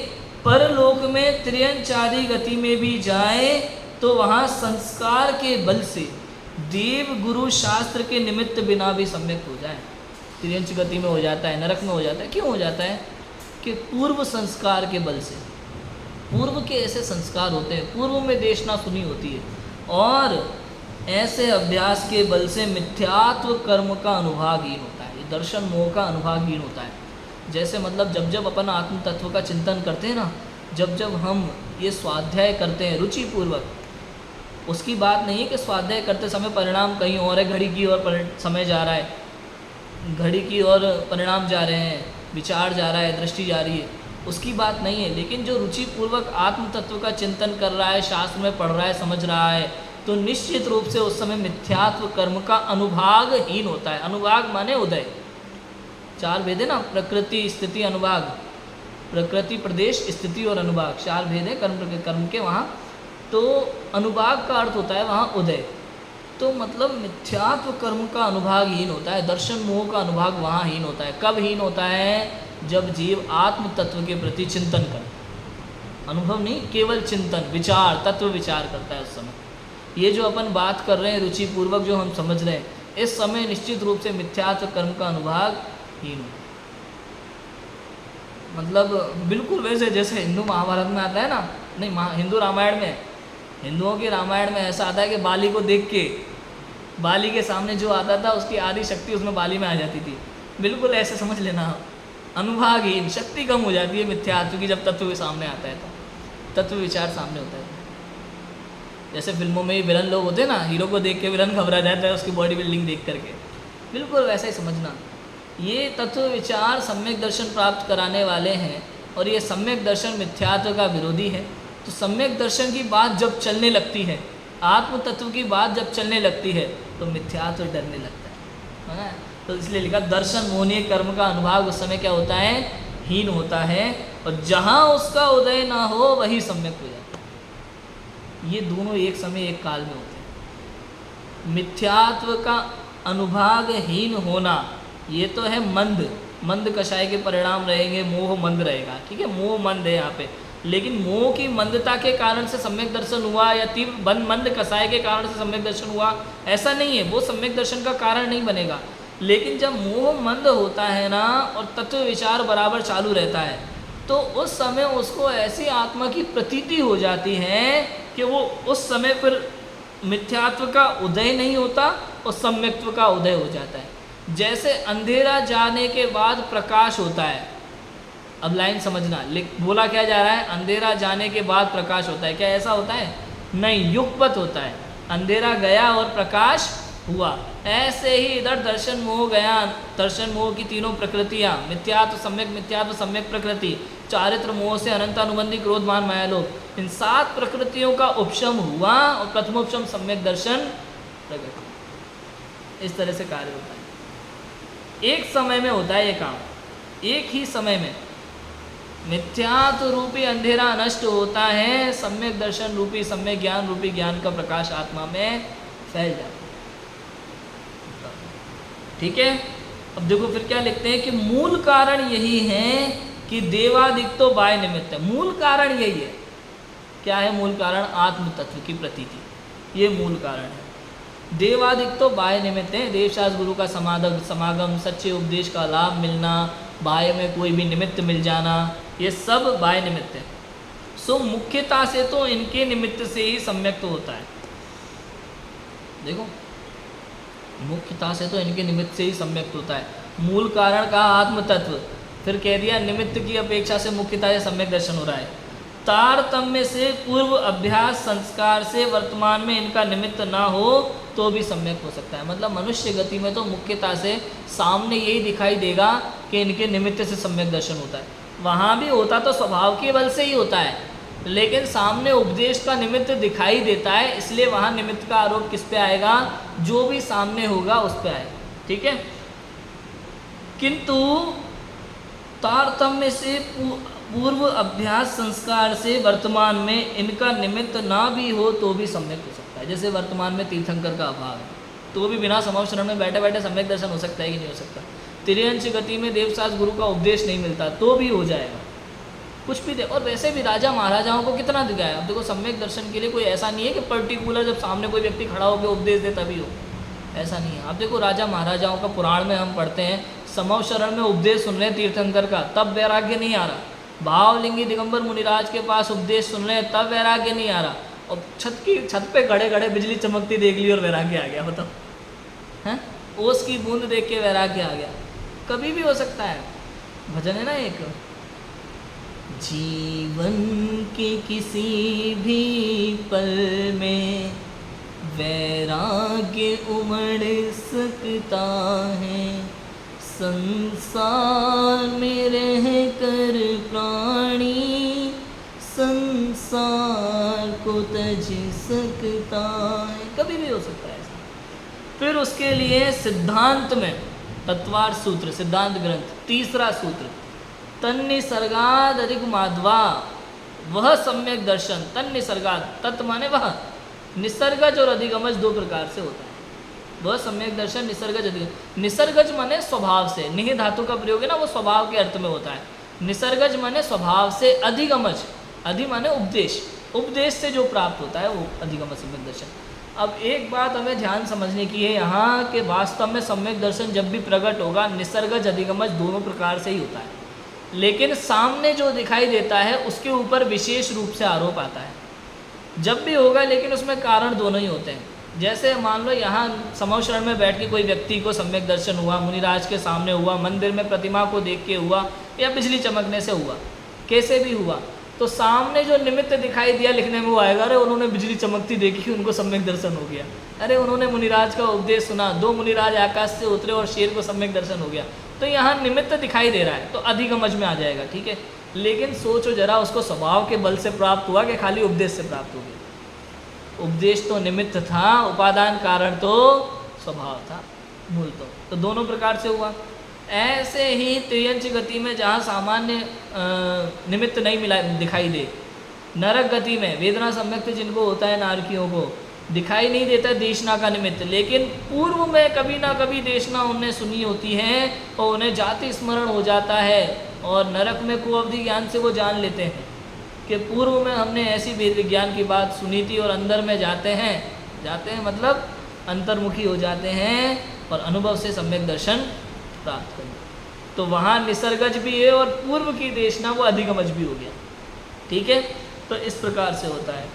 परलोक में त्रियंचादि गति में भी जाए तो वहाँ संस्कार के बल से देव गुरु शास्त्र के निमित्त बिना भी सम्यक हो जाए। त्रियंच गति में हो जाता है, नरक में हो जाता है, क्यों हो जाता है? कि पूर्व संस्कार के बल से, पूर्व के ऐसे संस्कार होते हैं, पूर्व में देशना सुनी होती है, और ऐसे अभ्यास के बल से मिथ्यात्व कर्म का अनुभागहीन होता है, ये दर्शन मोह का अनुभागहीन होता है। जैसे मतलब जब जब अपन आत्म तत्व का चिंतन करते हैं ना, जब जब हम ये स्वाध्याय करते हैं रुचि पूर्वक, उसकी बात नहीं है कि स्वाध्याय करते समय परिणाम कहीं और है, घड़ी की ओर समय जा रहा है, घड़ी की ओर परिणाम जा रहे हैं, विचार जा रहा है, दृष्टि जा रही है, उसकी बात नहीं है। लेकिन जो रुचि पूर्वक आत्म तत्व का चिंतन कर रहा है, शास्त्र में पढ़ रहा है, समझ रहा है, तो निश्चित रूप से उस समय मिथ्यात्व कर्म का अनुभागहीन होता है। अनुभाग माने उदय, 4 भेद है ना, प्रकृति स्थिति अनुभाग, प्रकृति प्रदेश स्थिति और अनुभाग, 4 भेद है कर्म के वहाँ। तो अनुभाग का अर्थ होता है वहाँ उदय, तो मतलब मिथ्यात्व कर्म का अनुभागहीन होता है, दर्शन मोह का अनुभाग वहाँ हीन होता है। कब हीन होता है? जब जीव आत्म तत्व के प्रति चिंतन कर, अनुभव नहीं, केवल चिंतन, विचार, तत्व विचार करता है उस समय। ये जो अपन बात कर रहे हैं रुचि पूर्वक, जो हम समझ रहे हैं, इस समय निश्चित रूप से मिथ्यात्व कर्म का अनुभाग हीन होता है। मतलब बिल्कुल वैसे जैसे हिंदू महाभारत में आता है ना, नहीं हिंदू रामायण में, हिंदुओं के रामायण में ऐसा आता है कि बाली को देख के, बाली के सामने जो आता था उसकी आदि शक्ति उसमें बाली में आ जाती थी। बिल्कुल ऐसे समझ लेना, अनुभागहीन, शक्ति कम हो जाती है मिथ्यात्व की जब तत्व के सामने आता है, तो तत्व विचार सामने होता है। जैसे फिल्मों में विलन लोग होते हैं ना, हीरो को देख के विलन घबरा जाता है उसकी बॉडी बिल्डिंग देख करके, बिल्कुल वैसा ही समझना। ये तत्व विचार सम्यक दर्शन प्राप्त कराने वाले हैं, और ये सम्यक दर्शन मिथ्यात्व का विरोधी है। तो सम्यक दर्शन की बात जब चलने लगती है, आत्म तत्व की बात जब चलने लगती है, तो मिथ्यात्व डरने लगता है। तो इसलिए लिखा दर्शन मोहनीय कर्म का अनुभाग उस समय क्या होता है? हीन होता है, और जहाँ उसका उदय ना हो वही सम्यक हो जाता है। ये दोनों एक समय एक काल में होते हैं। मिथ्यात्व का अनुभाग हीन होना, ये तो है मंद कषाय के परिणाम रहेंगे, मोह मंद रहेगा, ठीक है, मोह मंद है यहाँ पे। लेकिन मोह की मंदता के कारण से सम्यक दर्शन हुआ, या तीव्र मंद कषाय के कारण से सम्यक दर्शन हुआ, ऐसा नहीं है, वो सम्यक दर्शन का कारण नहीं बनेगा। लेकिन जब मोह मंद होता है ना, और तत्व विचार बराबर चालू रहता है, तो उस समय उसको ऐसी आत्मा की प्रतीति हो जाती है कि वो उस समय फिर मिथ्यात्व का उदय नहीं होता और सम्यक्त्व का उदय हो जाता है। जैसे अंधेरा जाने के बाद प्रकाश होता है। अब लाइन समझना, बोला क्या जा रहा है, अंधेरा जाने के बाद प्रकाश होता है, क्या ऐसा होता है? नहीं, युगपत होता है। अंधेरा गया और प्रकाश हुआ। ऐसे ही इधर दर्शन मोह गया, दर्शन मोह की तीनों प्रकृतियाँ, मिथ्यात्व सम्यक प्रकृति, चारित्र मोह से अनंतानुबंधी क्रोध मान माया लोभ, इन 7 प्रकृतियों का उपशम हुआ और प्रथमोपशम सम्यक दर्शन प्रकट। इस तरह से कार्य होता है। एक समय में होता है ये काम, एक ही समय में मिथ्यात्व रूपी अंधेरा नष्ट होता है, सम्यक दर्शन रूपी सम्यक ज्ञान रूपी ज्ञान का प्रकाश आत्मा में फैल जाता है। ठीक है, अब देखो फिर क्या लिखते हैं कि मूल कारण यही है कि देवादिक तो बाह्य निमित्त है। मूल कारण यही है। क्या है मूल कारण? आत्म तत्व की प्रतीति, ये मूल कारण है। देवादिक तो बाह्य निमित्त है, देवशास्त्र गुरु का समागम, सच्चे उपदेश का लाभ मिलना, बाह्य में कोई भी निमित्त मिल जाना, ये सब बाह्य निमित्त है। सो मुख्यता से तो इनके निमित्त से ही सम्यक तो होता है। देखो, मुख्यता से तो इनके निमित्त से ही सम्यक होता है। मूल कारण का आत्म तत्व, फिर कह दिया निमित्त की अपेक्षा से मुख्यता से सम्यक दर्शन हो रहा है। तारतम्य से पूर्व अभ्यास संस्कार से वर्तमान में इनका निमित्त ना हो तो भी सम्यक हो सकता है। मतलब मनुष्य गति में तो मुख्यता से सामने यही दिखाई देगा कि इनके निमित्त से सम्यक दर्शन होता है। वहाँ भी होता तो स्वभाव के बल से ही होता है, लेकिन सामने उपदेश का निमित्त दिखाई देता है, इसलिए वहाँ निमित्त का आरोप किस पे आएगा? जो भी सामने होगा उस पे आएगा। ठीक है, किंतु तारतम्य से पूर्व अभ्यास संस्कार से वर्तमान में इनका निमित्त ना भी हो तो भी सम्यक हो सकता है। जैसे वर्तमान में तीर्थंकर का अभाव है तो भी बिना समव शरण में बैठे बैठे सम्यक दर्शन हो सकता है कि नहीं हो सकता? तिर्यंश गति में देवशास्त्र गुरु का उपदेश नहीं मिलता तो भी हो जाएगा, कुछ भी दे। और वैसे भी राजा महाराजाओं को कितना दिखाया। अब देखो, सम्यक दर्शन के लिए कोई ऐसा नहीं है कि पर्टिकुलर जब सामने कोई व्यक्ति खड़ा होकर उपदेश दे तभी हो, ऐसा नहीं है। अब देखो, राजा महाराजाओं का पुराण में हम पढ़ते हैं, समव शरण में उपदेश सुन रहे हैं तीर्थंकर का, तब वैराग्य नहीं आ रहा। भावलिंगी दिगंबर मुनिराज के पास उपदेश सुन रहे हैं, तब वैराग्य नहीं आ रहा। और छत पे गड़े गड़े बिजली चमकती देख ली और वैराग्य आ गया। बताओ, हैं? ओस की बूंद देख के वैराग्य आ गया, कभी भी हो सकता है। भजन है ना एक, जीवन के किसी भी पल में वैराग्य उमड़ सकता है, संसार में रह कर प्राणी संसार को तज सकता है, कभी भी हो सकता है ऐसा। फिर उसके लिए सिद्धांत में तत्वार सूत्र, सिद्धांत ग्रंथ, तीसरा सूत्र, तन्निसर्गाद अधिक माध्वा वह सम्यक दर्शन। तन्निसर्गाद, तत् माने वह, निसर्गज और अधिगमज 2 प्रकार से होता है। वह सम्यक दर्शन निसर्गज अधिगमज। निसर्गज माने स्वभाव से, निहि धातु का प्रयोग है ना, वो स्वभाव के अर्थ में होता है। निसर्गज माने स्वभाव से, अधिगमज, अधि माने उपदेश, उपदेश से जो प्राप्त होता है वो अधिगमज सम्यक दर्शन। अब एक बात हमें ध्यान समझने की है यहाँ के वास्तव में सम्यक दर्शन जब भी प्रकट होगा, निसर्गज अधिगमज दोनों प्रकार से ही होता है, लेकिन सामने जो दिखाई देता है उसके ऊपर विशेष रूप से आरोप आता है जब भी होगा, लेकिन उसमें कारण दोनों ही होते हैं। जैसे मान लो यहाँ समव शरण में बैठ के कोई व्यक्ति को सम्यक दर्शन हुआ, मुनिराज के सामने हुआ, मंदिर में प्रतिमा को देख के हुआ, या बिजली चमकने से हुआ, कैसे भी हुआ, तो सामने जो निमित्त दिखाई दिया लिखने में वो आएगा, अरे उन्होंने बिजली चमकती देखी, उनको सम्यक दर्शन हो गया। अरे उन्होंने मुनिराज का उपदेश सुना, 2 मुनिराज आकाश से उतरे और शेर को सम्यक दर्शन हो गया। तो यहाँ निमित्त दिखाई दे रहा है तो अधिगमज में आ जाएगा। ठीक है, लेकिन सोचो जरा, उसको स्वभाव के बल से प्राप्त हुआ कि खाली उपदेश से प्राप्त हो गया? उपदेश तो निमित्त था, उपादान कारण तो स्वभाव था, मूल तो दोनों प्रकार से हुआ। ऐसे ही त्रियंच गति में जहाँ सामान्य निमित्त नहीं मिला दिखाई दे, नरक गति में वेदना सम्यक्त जिनको होता है नारकियों को दिखाई नहीं देता देशना का निमित्त, लेकिन पूर्व में कभी ना कभी देशना उनने सुनी होती है और उन्हें जाति स्मरण हो जाता है, और नरक में कुअवधि ज्ञान से वो जान लेते हैं कि पूर्व में हमने ऐसी वेद विज्ञान की बात सुनी थी, और अंदर में जाते हैं मतलब अंतर्मुखी हो जाते हैं और अनुभव से सम्यक दर्शन प्राप्त करें। तो वहाँ निसर्गज भी है और पूर्व की देशना वो अधिगमज भी हो गया। ठीक है, तो इस प्रकार से होता है।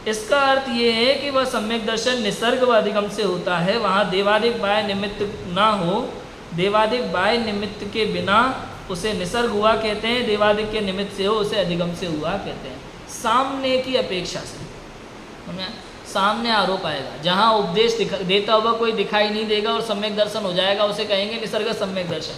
इसका अर्थ ये है कि वह सम्यक दर्शन निसर्ग व अधिगम से होता है, वहाँ देवादिक बाह्य निमित्त ना हो। देवादिक बाह्य निमित्त के बिना उसे निसर्ग हुआ कहते हैं, देवादिक के निमित्त से हो उसे अधिगम से हुआ कहते हैं। सामने की अपेक्षा से, सामने आरोप आएगा, जहाँ उपदेश देता हुआ कोई दिखाई नहीं देगा और सम्यक दर्शन हो जाएगा, उसे कहेंगे निसर्ग सम्यक दर्शन।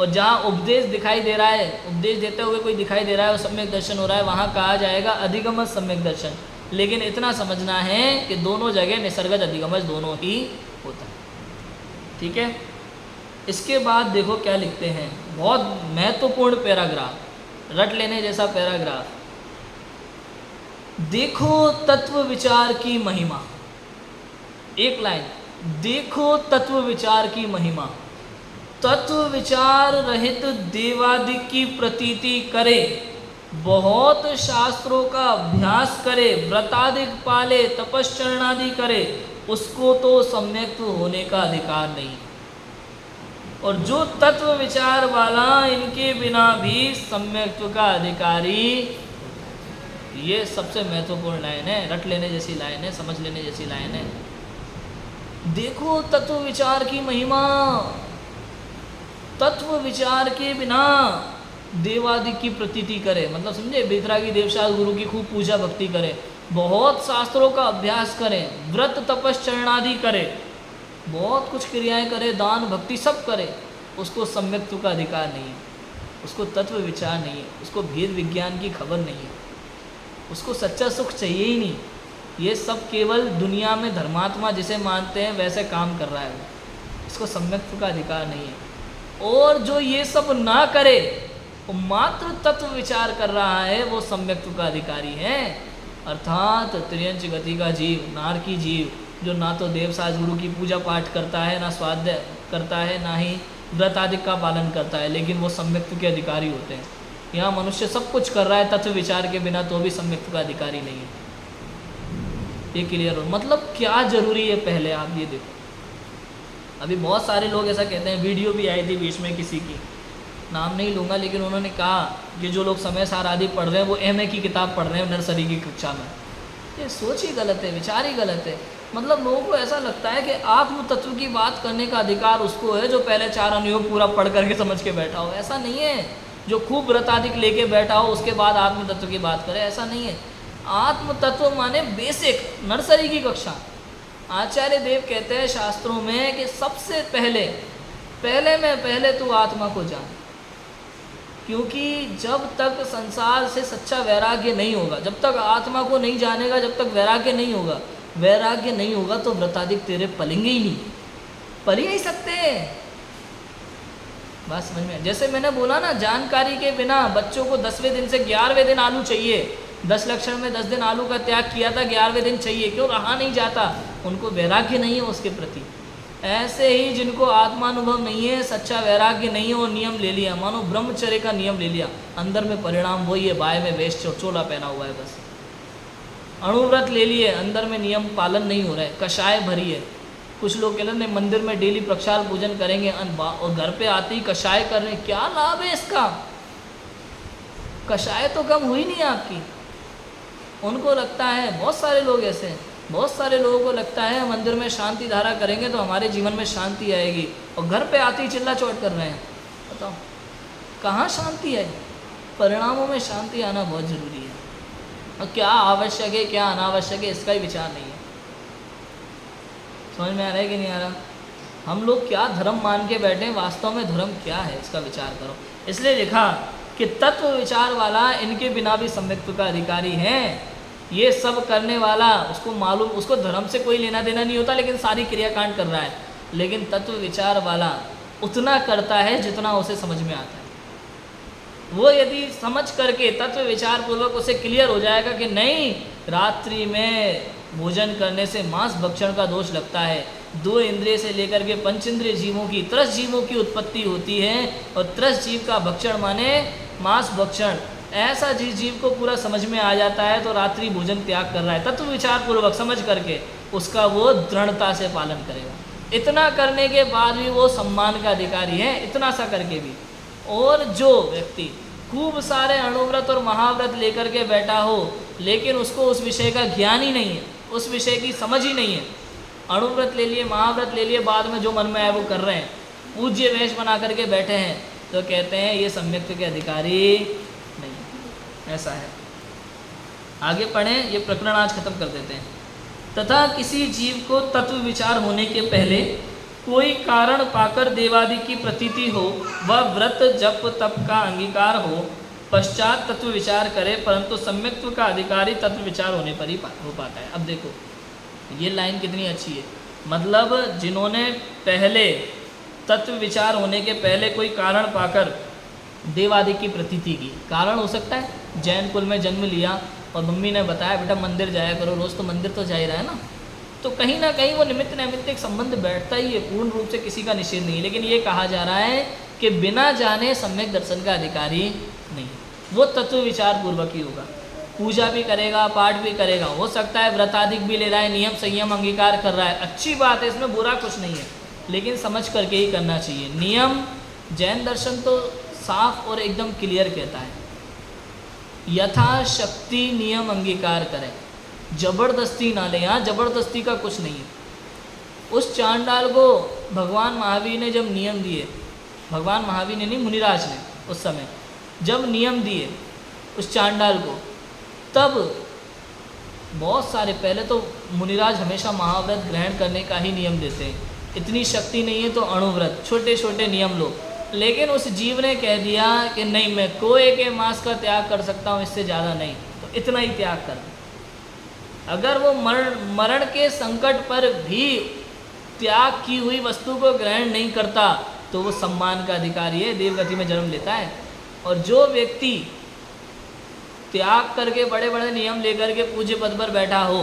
और जहाँ उपदेश दिखाई दे रहा है, उपदेश देते हुए कोई दिखाई दे रहा है और सम्यक दर्शन हो रहा है, वहाँ कहा जाएगा अधिगमज सम्यक दर्शन। लेकिन इतना समझना है कि दोनों जगह निसर्गज अधिगमज दोनों ही होता है। ठीक है, इसके बाद देखो क्या लिखते हैं, बहुत महत्वपूर्ण पैराग्राफ, रट लेने जैसा पैराग्राफ। देखो तत्व विचार की महिमा, एक लाइन, देखो तत्व विचार की महिमा। तत्व विचार रहित देवादिक की प्रतीति करे, बहुत शास्त्रों का अभ्यास करे, व्रतादिक पाले, तपश्चरणादि करे, उसको तो सम्यक होने का अधिकार नहीं। और जो तत्व विचार वाला इनके बिना भी सम्यक्त्व का अधिकारी, ये सबसे महत्वपूर्ण लाइन है, रट लेने जैसी लाइन है, समझ लेने जैसी लाइन है। देखो तत्व विचार की महिमा, तत्व विचार के बिना देवादिक की प्रतीति करे, मतलब समझे, बेतरागी देवशास्त्र गुरु की खूब पूजा भक्ति करे, बहुत शास्त्रों का अभ्यास करें, व्रत तपश्चरणादि करे, बहुत कुछ क्रियाएं करे, दान भक्ति सब करे, उसको सम्यक्त्व का अधिकार नहीं है, उसको तत्व विचार नहीं है, उसको भेद विज्ञान की खबर नहीं है, उसको सच्चा सुख चाहिए ही नहीं। ये सब केवल दुनिया में धर्मात्मा जिसे मानते हैं वैसे काम कर रहा है, इसको सम्यक्त्व का अधिकार नहीं है। और जो ये सब ना करे, वो मात्र तत्व विचार कर रहा है, वो सम्यक्त्व का अधिकारी है। अर्थात त्रियंच गति का जीव, नारकी जीव, जो ना तो देवशास्त्र गुरु की पूजा पाठ करता है, ना स्वाध्याय करता है, ना ही व्रत आदि का पालन करता है, लेकिन वो सम्यक्त्व के अधिकारी होते हैं। यहाँ मनुष्य सब कुछ कर रहा है तत्व विचार के बिना, तो भी सम्यक्त्व का अधिकारी नहीं है। ये क्लियर हो, मतलब क्या जरूरी है, पहले आप ये देखो। अभी बहुत सारे लोग ऐसा कहते हैं, वीडियो भी आई थी बीच में किसी की, नाम नहीं लूँगा, लेकिन उन्होंने कहा कि जो लोग समय सार आदि पढ़ रहे हैं वो एमए की किताब पढ़ रहे हैं नर्सरी की कक्षा में। ये सोच ही गलत है, विचार ही गलत है। मतलब लोगों को ऐसा लगता है कि आत्म तत्व की बात करने का अधिकार उसको है जो पहले 4 अनुयोग पूरा पढ़ करके समझ के बैठा हो। ऐसा नहीं है, जो खूब व्रतादिक लेके बैठा हो उसके बाद आत्म तत्व की बात करे, ऐसा नहीं है। आत्म तत्व माने बेसिक नर्सरी की कक्षा। आचार्य देव कहते हैं शास्त्रों में कि सबसे पहले तू आत्मा को जान, क्योंकि जब तक संसार से सच्चा वैराग्य नहीं होगा, जब तक आत्मा को नहीं जानेगा, जब तक वैराग्य नहीं होगा तो व्रतादिक तेरे पलेंगे ही नहीं, पल ही नहीं सकते। बात समझ में? जैसे मैंने बोला ना, जानकारी के बिना बच्चों को 10वें दिन से 11वें दिन आलू चाहिए। 10 लक्षण में 10 दिन आलू का त्याग किया था, 11वें दिन चाहिए, क्यों? रहा नहीं जाता, उनको वैराग्य नहीं है उसके प्रति। ऐसे ही जिनको आत्मानुभव नहीं है, सच्चा वैराग्य नहीं है, वो नियम ले लिया, मानो ब्रह्मचर्य का नियम ले लिया, अंदर में परिणाम वही है, बाय में वेश चोला पहना हुआ है बस। अणुव्रत ले लिए, अंदर में नियम पालन नहीं हो रहा है, कषाय भरी है। कुछ लोग कहते हैं मंदिर में डेली प्रक्षाल पूजन करेंगे और घर पे आते ही कषाय कर रहे हैं, क्या लाभ है इसका? कषाय तो कम हुई नहीं आपकी। उनको लगता है, बहुत सारे लोग ऐसे हैं, बहुत सारे लोगों को लगता है मंदिर में शांति धारा करेंगे तो हमारे जीवन में शांति आएगी, और घर पे आते ही चिल्ला चोट कर रहे हैं। बताओ कहाँ शांति है? परिणामों में शांति आना बहुत ज़रूरी है, और क्या आवश्यक है क्या अनावश्यक है इसका ही विचार नहीं है। समझ में आ रहा है कि नहीं आ रहा? हम लोग क्या धर्म मान के बैठे हैं, वास्तव में धर्म क्या है इसका विचार करो। इसलिए लिखा कि तत्व विचार वाला इनके बिना भी सम्यक्त्व का अधिकारी है। ये सब करने वाला, उसको मालूम, उसको धर्म से कोई लेना देना नहीं होता, लेकिन सारी क्रियाकांड कर रहा है। लेकिन तत्व विचार वाला उतना करता है जितना उसे समझ में आता है। वो यदि समझ करके तत्व विचार पूर्वक उसे क्लियर हो जाएगा कि नहीं, रात्रि में भोजन करने से मांस भक्षण का दोष लगता है, 2 इंद्रिय से लेकर के 5 इंद्रिय जीवों की, 13 जीवों की उत्पत्ति होती है, और 13 जीव का भक्षण माने मांस भक्षण। ऐसा जिस जीव को पूरा समझ में आ जाता है तो रात्रि भोजन त्याग कर रहा है, तत्व विचार पूर्वक समझ करके उसका वो दृढ़ता से पालन करेगा। इतना करने के बाद भी वो सम्मान का अधिकारी है, इतना सा करके भी। और जो व्यक्ति खूब सारे अणुव्रत और महाव्रत लेकर के बैठा हो, लेकिन उसको उस विषय का ज्ञान ही नहीं है, उस विषय की समझ ही नहीं है। अणुव्रत ले लिए, महाव्रत ले लिए, बाद में जो मन में आए वो कर रहे हैं, पूज्य वेश बना करके बैठे हैं, तो कहते हैं ये सम्यक्त्व के अधिकारी नहीं। ऐसा है। आगे पढ़ें, ये प्रकरण आज खत्म कर देते हैं। तथा किसी जीव को तत्व विचार होने के पहले कोई कारण पाकर देवादि की प्रतीति हो, वह व्रत जप तप का अंगीकार हो, पश्चात तत्व विचार करे, परंतु सम्यक्त्व का अधिकारी तत्व विचार होने पर ही हो पाता है। अब देखो ये लाइन कितनी अच्छी है, मतलब जिन्होंने पहले तत्व विचार होने के पहले कोई कारण पाकर देवादि की प्रतीति की, कारण हो सकता है जैन कुल में जन्म लिया और मम्मी ने बताया बेटा मंदिर जाया करो, रोज़ तो मंदिर तो जा ही रहा है ना, तो कहीं ना कहीं वो निमित्त नैमित्त एक संबंध बैठता ही है, पूर्ण रूप से किसी का निषेध नहीं। लेकिन ये कहा जा रहा है कि बिना जाने सम्यक दर्शन का अधिकारी नहीं, वो तत्व विचार पूर्वक ही होगा। पूजा भी करेगा, पाठ भी करेगा, हो सकता है व्रताधिक भी ले रहा है, नियम संयम अंगीकार कर रहा है, अच्छी बात है, इसमें बुरा कुछ नहीं है, लेकिन समझ करके ही करना चाहिए। नियम जैन दर्शन तो साफ और एकदम क्लियर कहता है, यथाशक्ति नियम अंगीकार करें, जबरदस्ती ना लें। यहाँ जबरदस्ती का कुछ नहीं है। उस चांडाल को भगवान महावीर ने जब नियम दिए, भगवान महावीर ने नहीं, मुनिराज ने उस समय जब नियम दिए उस चांडाल को, तब बहुत सारे, पहले तो मुनिराज हमेशा महाव्रत ग्रहण करने का ही नियम देते हैं, इतनी शक्ति नहीं है तो अणुव्रत, छोटे छोटे नियम लो। लेकिन उस जीव ने कह दिया कि नहीं, मैं कोए के मांस का त्याग कर सकता हूँ, इससे ज़्यादा नहीं, तो इतना ही त्याग कर। अगर वो मरण के संकट पर भी त्याग की हुई वस्तु को ग्रहण नहीं करता तो वो सम्मान का अधिकारी है, देवगति में जन्म लेता है। और जो व्यक्ति त्याग करके बड़े बड़े नियम लेकर के पूज्य पद पर बैठा हो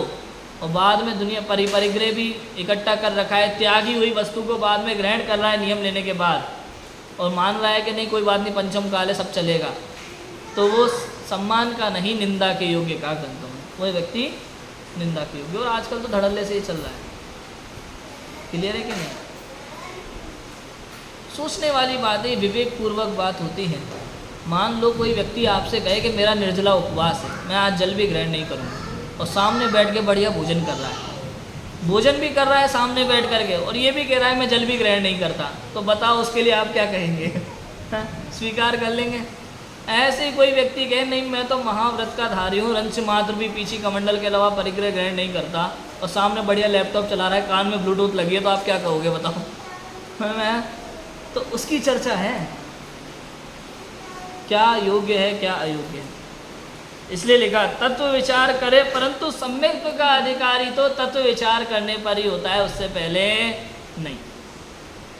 और बाद में दुनिया परिग्रह भी इकट्ठा कर रखा है, त्यागी हुई वस्तु को बाद में ग्रहण कर रहा है नियम लेने के बाद, और मान रहा है कि नहीं कोई बात नहीं, पंचम काल है, सब चलेगा, तो वो सम्मान का नहीं, निंदा के योग्य का गंतव्य है, वो व्यक्ति निंदा के योग्य। और आजकल तो धड़ल्ले से ही चल रहा है, क्लियर है कि नहीं? सोचने वाली बातें विवेक पूर्वक बात होती है। मान लो कोई व्यक्ति आपसे कहे कि मेरा निर्जला उपवास है, मैं आज जल भी ग्रहण नहीं करूँगा, और सामने बैठ के बढ़िया भोजन कर रहा है, भोजन भी कर रहा है सामने बैठ करके, और ये भी कह रहा है मैं जल भी ग्रहण नहीं करता, तो बताओ उसके लिए आप क्या कहेंगे? स्वीकार कर लेंगे? ऐसे ही कोई व्यक्ति कहे नहीं मैं तो महाव्रत का धारी हूँ, रंच मात्र भी पीछे कमंडल के अलावा परिग्रह ग्रहण नहीं करता, और सामने बढ़िया लैपटॉप चला रहा है, कान में ब्लूटूथ लगी है, तो आप क्या कहोगे बताओ? मैं तो उसकी चर्चा है, क्या योग्य है क्या अयोग्य है। इसलिए लिखा तत्व विचार करे, परंतु सम्यक्त्व का अधिकारी तो तत्व विचार करने पर ही होता है, उससे पहले नहीं।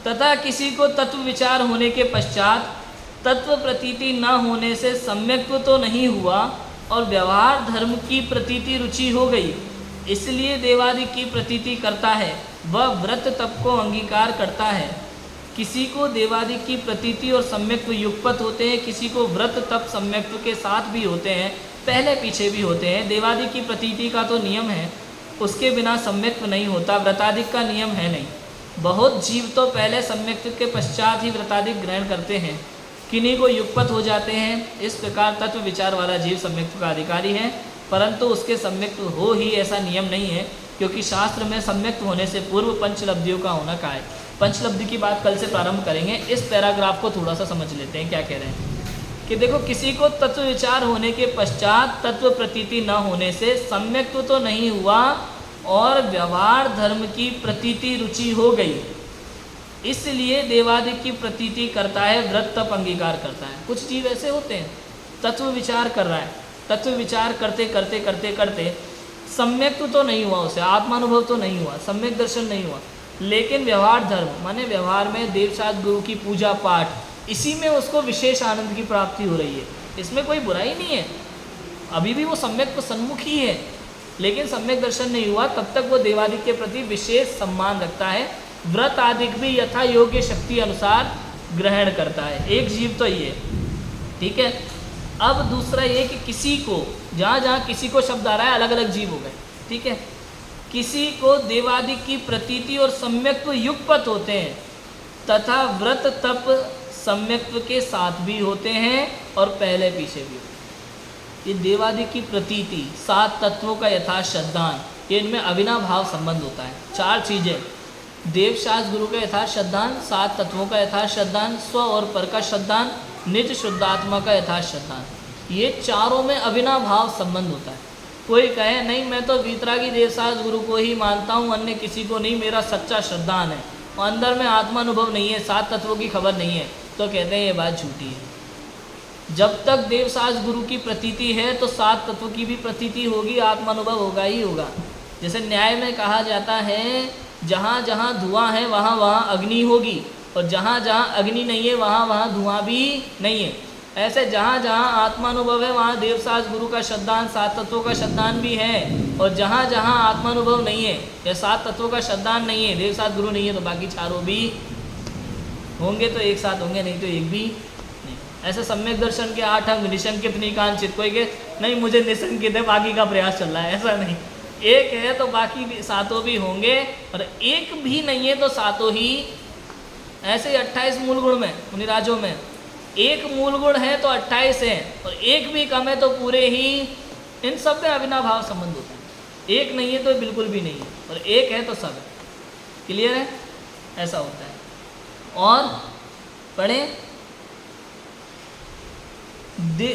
तथा किसी को तत्व विचार होने के पश्चात तत्व प्रतीति न होने से सम्यक्त्व तो नहीं हुआ और व्यवहार धर्म की प्रतीति रुचि हो गई, इसलिए देवादि की प्रतीति करता है, वह व्रत तप को अंगीकार करता है। किसी को देवादि की प्रतीति और सम्यक्त्व युगपत होते हैं, किसी को व्रत तप सम्यक्त्व के साथ भी होते हैं, पहले पीछे भी होते हैं। देवादि की प्रतीति का तो नियम है, उसके बिना सम्यक्त्व नहीं होता, व्रतादिक का नियम है नहीं। बहुत जीव तो पहले सम्यक्त्व के पश्चात ही व्रतादिक ग्रहण करते हैं, किन्हीं को युगपत हो जाते हैं। इस प्रकार तत्व विचार वाला जीव सम्यक्त्व का अधिकारी है, परंतु उसके सम्यक्त्व हो ही ऐसा नियम नहीं है, क्योंकि शास्त्र में सम्यक्त्व होने से पूर्व पंचलब्धियों का होना कहा है। पंचलब्धि की बात कल से प्रारंभ करेंगे। इस पैराग्राफ को थोड़ा सा समझ लेते हैं क्या कह रहे हैं कि देखो, किसी को तत्व विचार होने के पश्चात तत्व प्रतीति न होने से सम्यक्त्व तो नहीं हुआ और व्यवहार धर्म की प्रतीति रुचि हो गई, इसलिए देवादि की प्रतीति करता है, व्रत तप अंगीकार करता है। कुछ जीव ऐसे होते हैं, तत्व विचार कर रहा है, तत्व विचार करते करते करते करते सम्यक्त्व तो नहीं हुआ, उसे आत्मानुभव तो नहीं हुआ, सम्यक दर्शन नहीं हुआ, लेकिन व्यवहार धर्म माने व्यवहार में देवशास्त्र गुरु की पूजा पाठ, इसी में उसको विशेष आनंद की प्राप्ति हो रही है, इसमें कोई बुराई नहीं है, अभी भी वो सम्यक सन्मुख ही है, लेकिन सम्यक दर्शन नहीं हुआ, तब तक वो देवादि के प्रति विशेष सम्मान रखता है। व्रत आदि भी यथा योग्य शक्ति अनुसार ग्रहण करता है। एक जीव तो ये, ठीक है। अब दूसरा ये कि किसी को, जहाँ जहाँ किसी को शब्द आ रहा है, अलग अलग जीव हो गए, ठीक है। किसी को देवादि की प्रतीति और सम्यक्त्व युगपत होते हैं, तथा व्रत तप सम्यक्त्व के साथ भी होते हैं और पहले पीछे भी होते हैं। ये देवादि की प्रतीति, 7 तत्वों का यथार्थ श्रद्धान, ये इनमें अविनाभाव संबंध होता है। 4 चीज़ें, देव शास्त्र गुरु का यथार्थ श्रद्धान, 7 तत्वों का यथार्थ श्रद्धान, स्व और पर का श्रद्धान, निज शुद्धात्मा का यथार्थ श्रद्धान, ये चारों में अविनाभाव संबंध होता है। कोई कहे नहीं मैं तो वीतरागी देव शास्त्र गुरु को ही मानता हूँ, अन्य किसी को नहीं, मेरा सच्चा श्रद्धान है और अंदर में आत्मानुभव नहीं है, 7 तत्वों की खबर नहीं है, तो कहते हैं ये बात झूठी है। जब तक देव शास्त्र गुरु की प्रतीति है तो 7 तत्वों की भी प्रतीति होगी, आत्मानुभव होगा ही होगा। जैसे न्याय में कहा जाता है जहाँ जहाँ धुआं है वहाँ वहाँ अग्नि होगी, और जहाँ जहाँ अग्नि नहीं है वहाँ वहाँ धुआं भी नहीं है। ऐसे जहाँ जहाँ आत्मानुभव है वहाँ देव शास्त्र गुरु का श्रद्धान, 7 तत्वों का श्रद्धान भी है, और जहाँ जहाँ आत्मानुभव नहीं है या 7 तत्वों का श्रद्धान नहीं है, देव शास्त्र गुरु नहीं है, तो बाकी चारों भी होंगे तो एक साथ होंगे, नहीं तो एक भी नहीं। ऐसे सम्यक दर्शन के 8 अंग, निशंकित निकांचित, कोई के नहीं मुझे निशंकित है बाकी का प्रयास चल रहा है, ऐसा नहीं। एक है तो बाकी भी 7 भी होंगे, और एक भी नहीं है तो 7 ही। ऐसे ही 28 मूल गुण में, मुनिराजों में एक मूल गुण है तो 28 है, और एक भी कम है तो पूरे ही। इन सब में अविनाभाव संबंध होता है। एक नहीं है तो बिल्कुल भी नहीं है, और एक है तो सब है। क्लियर है? ऐसा होता है। और पढ़े,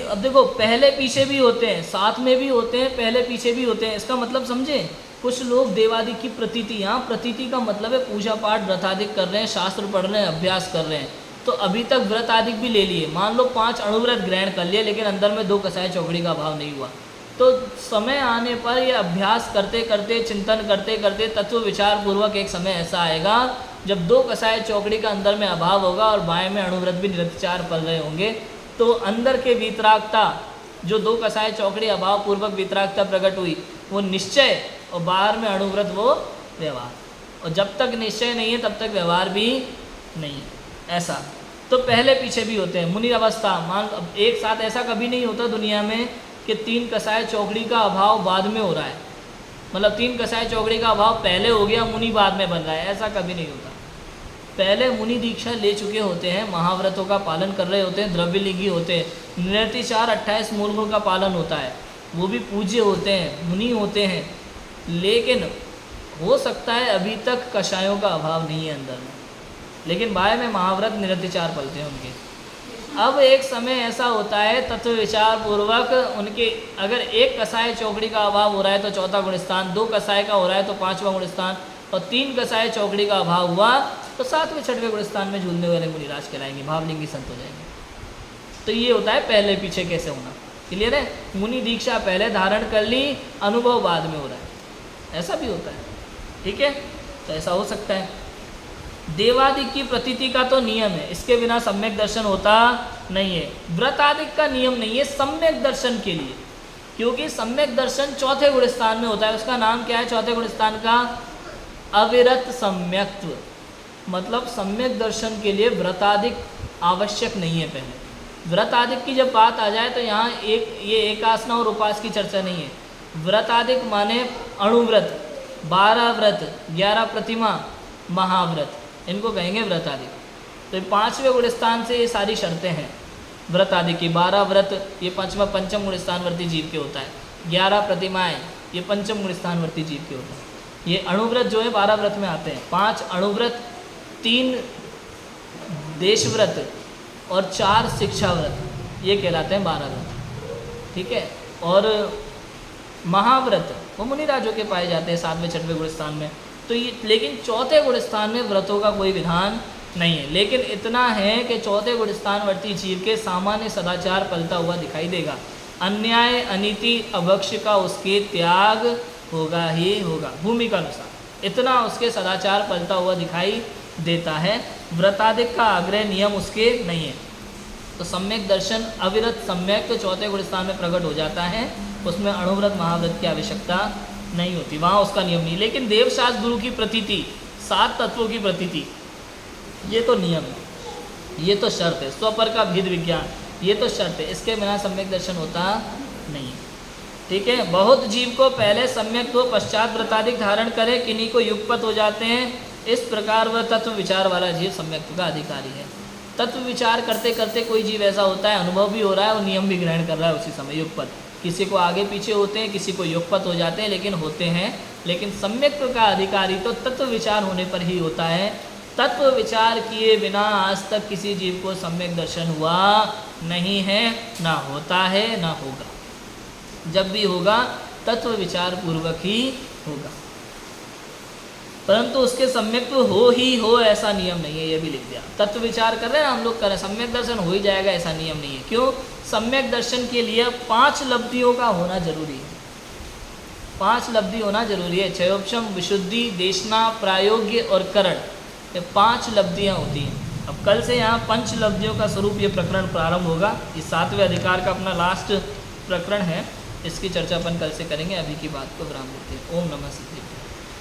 अब देखो पहले पीछे भी होते हैं, साथ में भी होते हैं, पहले पीछे भी होते हैं। इसका मतलब समझे? कुछ लोग देवादि की प्रतीति, यहाँ प्रतीति का मतलब है पूजा पाठ व्रत आदि कर रहे हैं, शास्त्र पढ़ रहे हैं, अभ्यास कर रहे हैं, तो अभी तक व्रत आदि भी ले लिए, मान लो 5 अणुव्रत ग्रहण कर लिए, लेकिन अंदर में 2 कसाय चौकड़ी का अभाव नहीं हुआ, तो समय आने पर ये अभ्यास करते करते, चिंतन करते करते, तत्व विचार पूर्वक एक समय ऐसा आएगा जब 2 कसाय चौकड़ी का अंदर में अभाव होगा और बाएं में अणुव्रत भी निरतिचार पल रहे होंगे, तो अंदर के वीतरागता, जो 2 कसाय चौकड़ी अभाव पूर्वक वीतरागता प्रकट हुई वो निश्चय, और बाहर में अणुव्रत वो व्यवहार। और जब तक निश्चय नहीं है तब तक व्यवहार भी नहीं है। ऐसा तो पहले पीछे भी होते हैं। मुनि अवस्था, मान एक साथ ऐसा कभी नहीं होता दुनिया में कि 3 कसाय चौकड़ी का अभाव बाद में हो रहा है, मतलब 3 कसाय चौकड़ी का अभाव पहले हो गया, मुनि बाद में बन रहा है, ऐसा कभी नहीं होता। पहले मुनि दीक्षा ले चुके होते हैं, महाव्रतों का पालन कर रहे होते हैं, द्रव्यलिंगी होते हैं, निरतिचार 28 मूल गुण का पालन होता है, वो भी पूज्य होते हैं, मुनि होते हैं, लेकिन हो सकता है अभी तक कषायों का अभाव नहीं है अंदर में, लेकिन बाय में महाव्रत निरतिचार पलते हैं उनके। अब एक समय ऐसा होता है तत्व विचार पूर्वक उनके, अगर 1 कसाय चौकड़ी का अभाव हो रहा है तो 4था गुण स्थान, 2 कसाय का हो रहा है तो 5वां गुण स्थान, और 3 कसाय चौकड़ी का अभाव हुआ तो 7वें 6वें गुण स्थान में झूलने वाले मुनिराज कहलाएंगे, भावलिंगी संत हो जाएंगे। तो ये होता है पहले पीछे कैसे होना। क्लियर है? मुनि दीक्षा पहले धारण कर ली, अनुभव बाद में हो रहा है, ऐसा भी होता है। ठीक है, तो ऐसा हो सकता है। देवादि की प्रतीति का तो नियम है, इसके बिना सम्यक दर्शन होता नहीं है। व्रतादिक का नियम नहीं है सम्यक दर्शन के लिए, क्योंकि सम्यक दर्शन 4थे गुण स्थान में होता है। उसका नाम क्या है 4थे गुण स्थान का? अविरत सम्यक्त्व। मतलब सम्यक दर्शन के लिए व्रतादिक आवश्यक नहीं है। पहले व्रतादिक की जब बात आ जाए तो यहाँ ये एकासना और उपास की चर्चा नहीं है। व्रतादिक माने अणुव्रत, 12 व्रत, 11 प्रतिमा, महाव्रत, इनको कहेंगे व्रतादिक। तो 5वें गुण स्थान से ये सारी शर्तें हैं व्रतादिक की। 12 व्रत ये पंचम गुण स्थानवर्ती जीव के होता है, 11 प्रतिमाएँ ये पंचम गुण स्थानवर्ती जीव के होता है। ये अणुव्रत जो है 12 व्रत में आते हैं, 5 अणुव्रत, 3 देशव्रत और 4 शिक्षा व्रत, ये कहलाते हैं 12 व्रत। ठीक है, और महाव्रत वो मुनिराजों के पाए जाते हैं 7वें 6वें गुण स्थान में। तो ये, लेकिन 4थे गुण स्थान में व्रतों का कोई विधान नहीं है। लेकिन इतना है कि 4थे गुण स्थानवर्ती जीव के सामान्य सदाचार पलता हुआ दिखाई देगा। अन्याय, अनीति, अभक्ष का उसके त्याग होगा ही होगा, भूमि का अनुसार इतना उसके सदाचार पलता हुआ दिखाई देता है। व्रतादिक का आग्रह नियम उसके नहीं है। तो सम्यक दर्शन अविरत सम्यक तो 4थे गुण स्थान में प्रकट हो जाता है, उसमें अणुव्रत महाव्रत की आवश्यकता नहीं होती, वहाँ उसका नियम नहीं। लेकिन देवशास्त्र गुरु की प्रतीति, 7 तत्वों की प्रतीति, ये तो नियम है, ये तो शर्त है। स्वपर का भेद विज्ञान, ये तो शर्त है, इसके बिना सम्यक दर्शन होता नहीं। ठीक है, बहुत जीव को पहले सम्यक तो पश्चात व्रतादिक धारण करे, किन्हीं को युगपत हो जाते हैं। इस प्रकार वह तत्व विचार वाला जीव सम्यक का अधिकारी है। तत्व विचार करते करते कोई जीव ऐसा होता है, अनुभव भी हो रहा है और नियम भी ग्रहण कर रहा है उसी समय, युगपत। किसी को आगे पीछे होते हैं, किसी को युगपत हो जाते हैं, लेकिन होते हैं। लेकिन सम्यक्त्व का अधिकारी तो तत्व विचार होने पर ही होता है। तत्व विचार किए बिना आज तक किसी जीव को सम्यक दर्शन हुआ नहीं है, ना होता है, ना होगा। जब भी होगा तत्व विचार पूर्वक ही होगा, परंतु उसके सम्यक्त्व हो ही हो ऐसा नियम नहीं है। ये भी लिख दिया, तत्व विचार कर रहे हैं हम लोग, कर रहे हैं, सम्यक दर्शन हो ही जाएगा ऐसा नियम नहीं है। क्यों? सम्यक दर्शन के लिए 5 लब्धियों का होना जरूरी है। 5 लब्धि होना जरूरी है। क्षयोपशम, विशुद्धि, देशना, प्रायोग्य और करण, ये 5 लब्धियाँ होती हैं। अब कल से यहाँ 5 लब्धियों का स्वरूप ये प्रकरण प्रारंभ होगा। इस 7वें अधिकार का अपना लास्ट प्रकरण है, इसकी चर्चा अपन कल से करेंगे। अभी की बात को विराम देते हैं। ओम नमः सिद्धाय।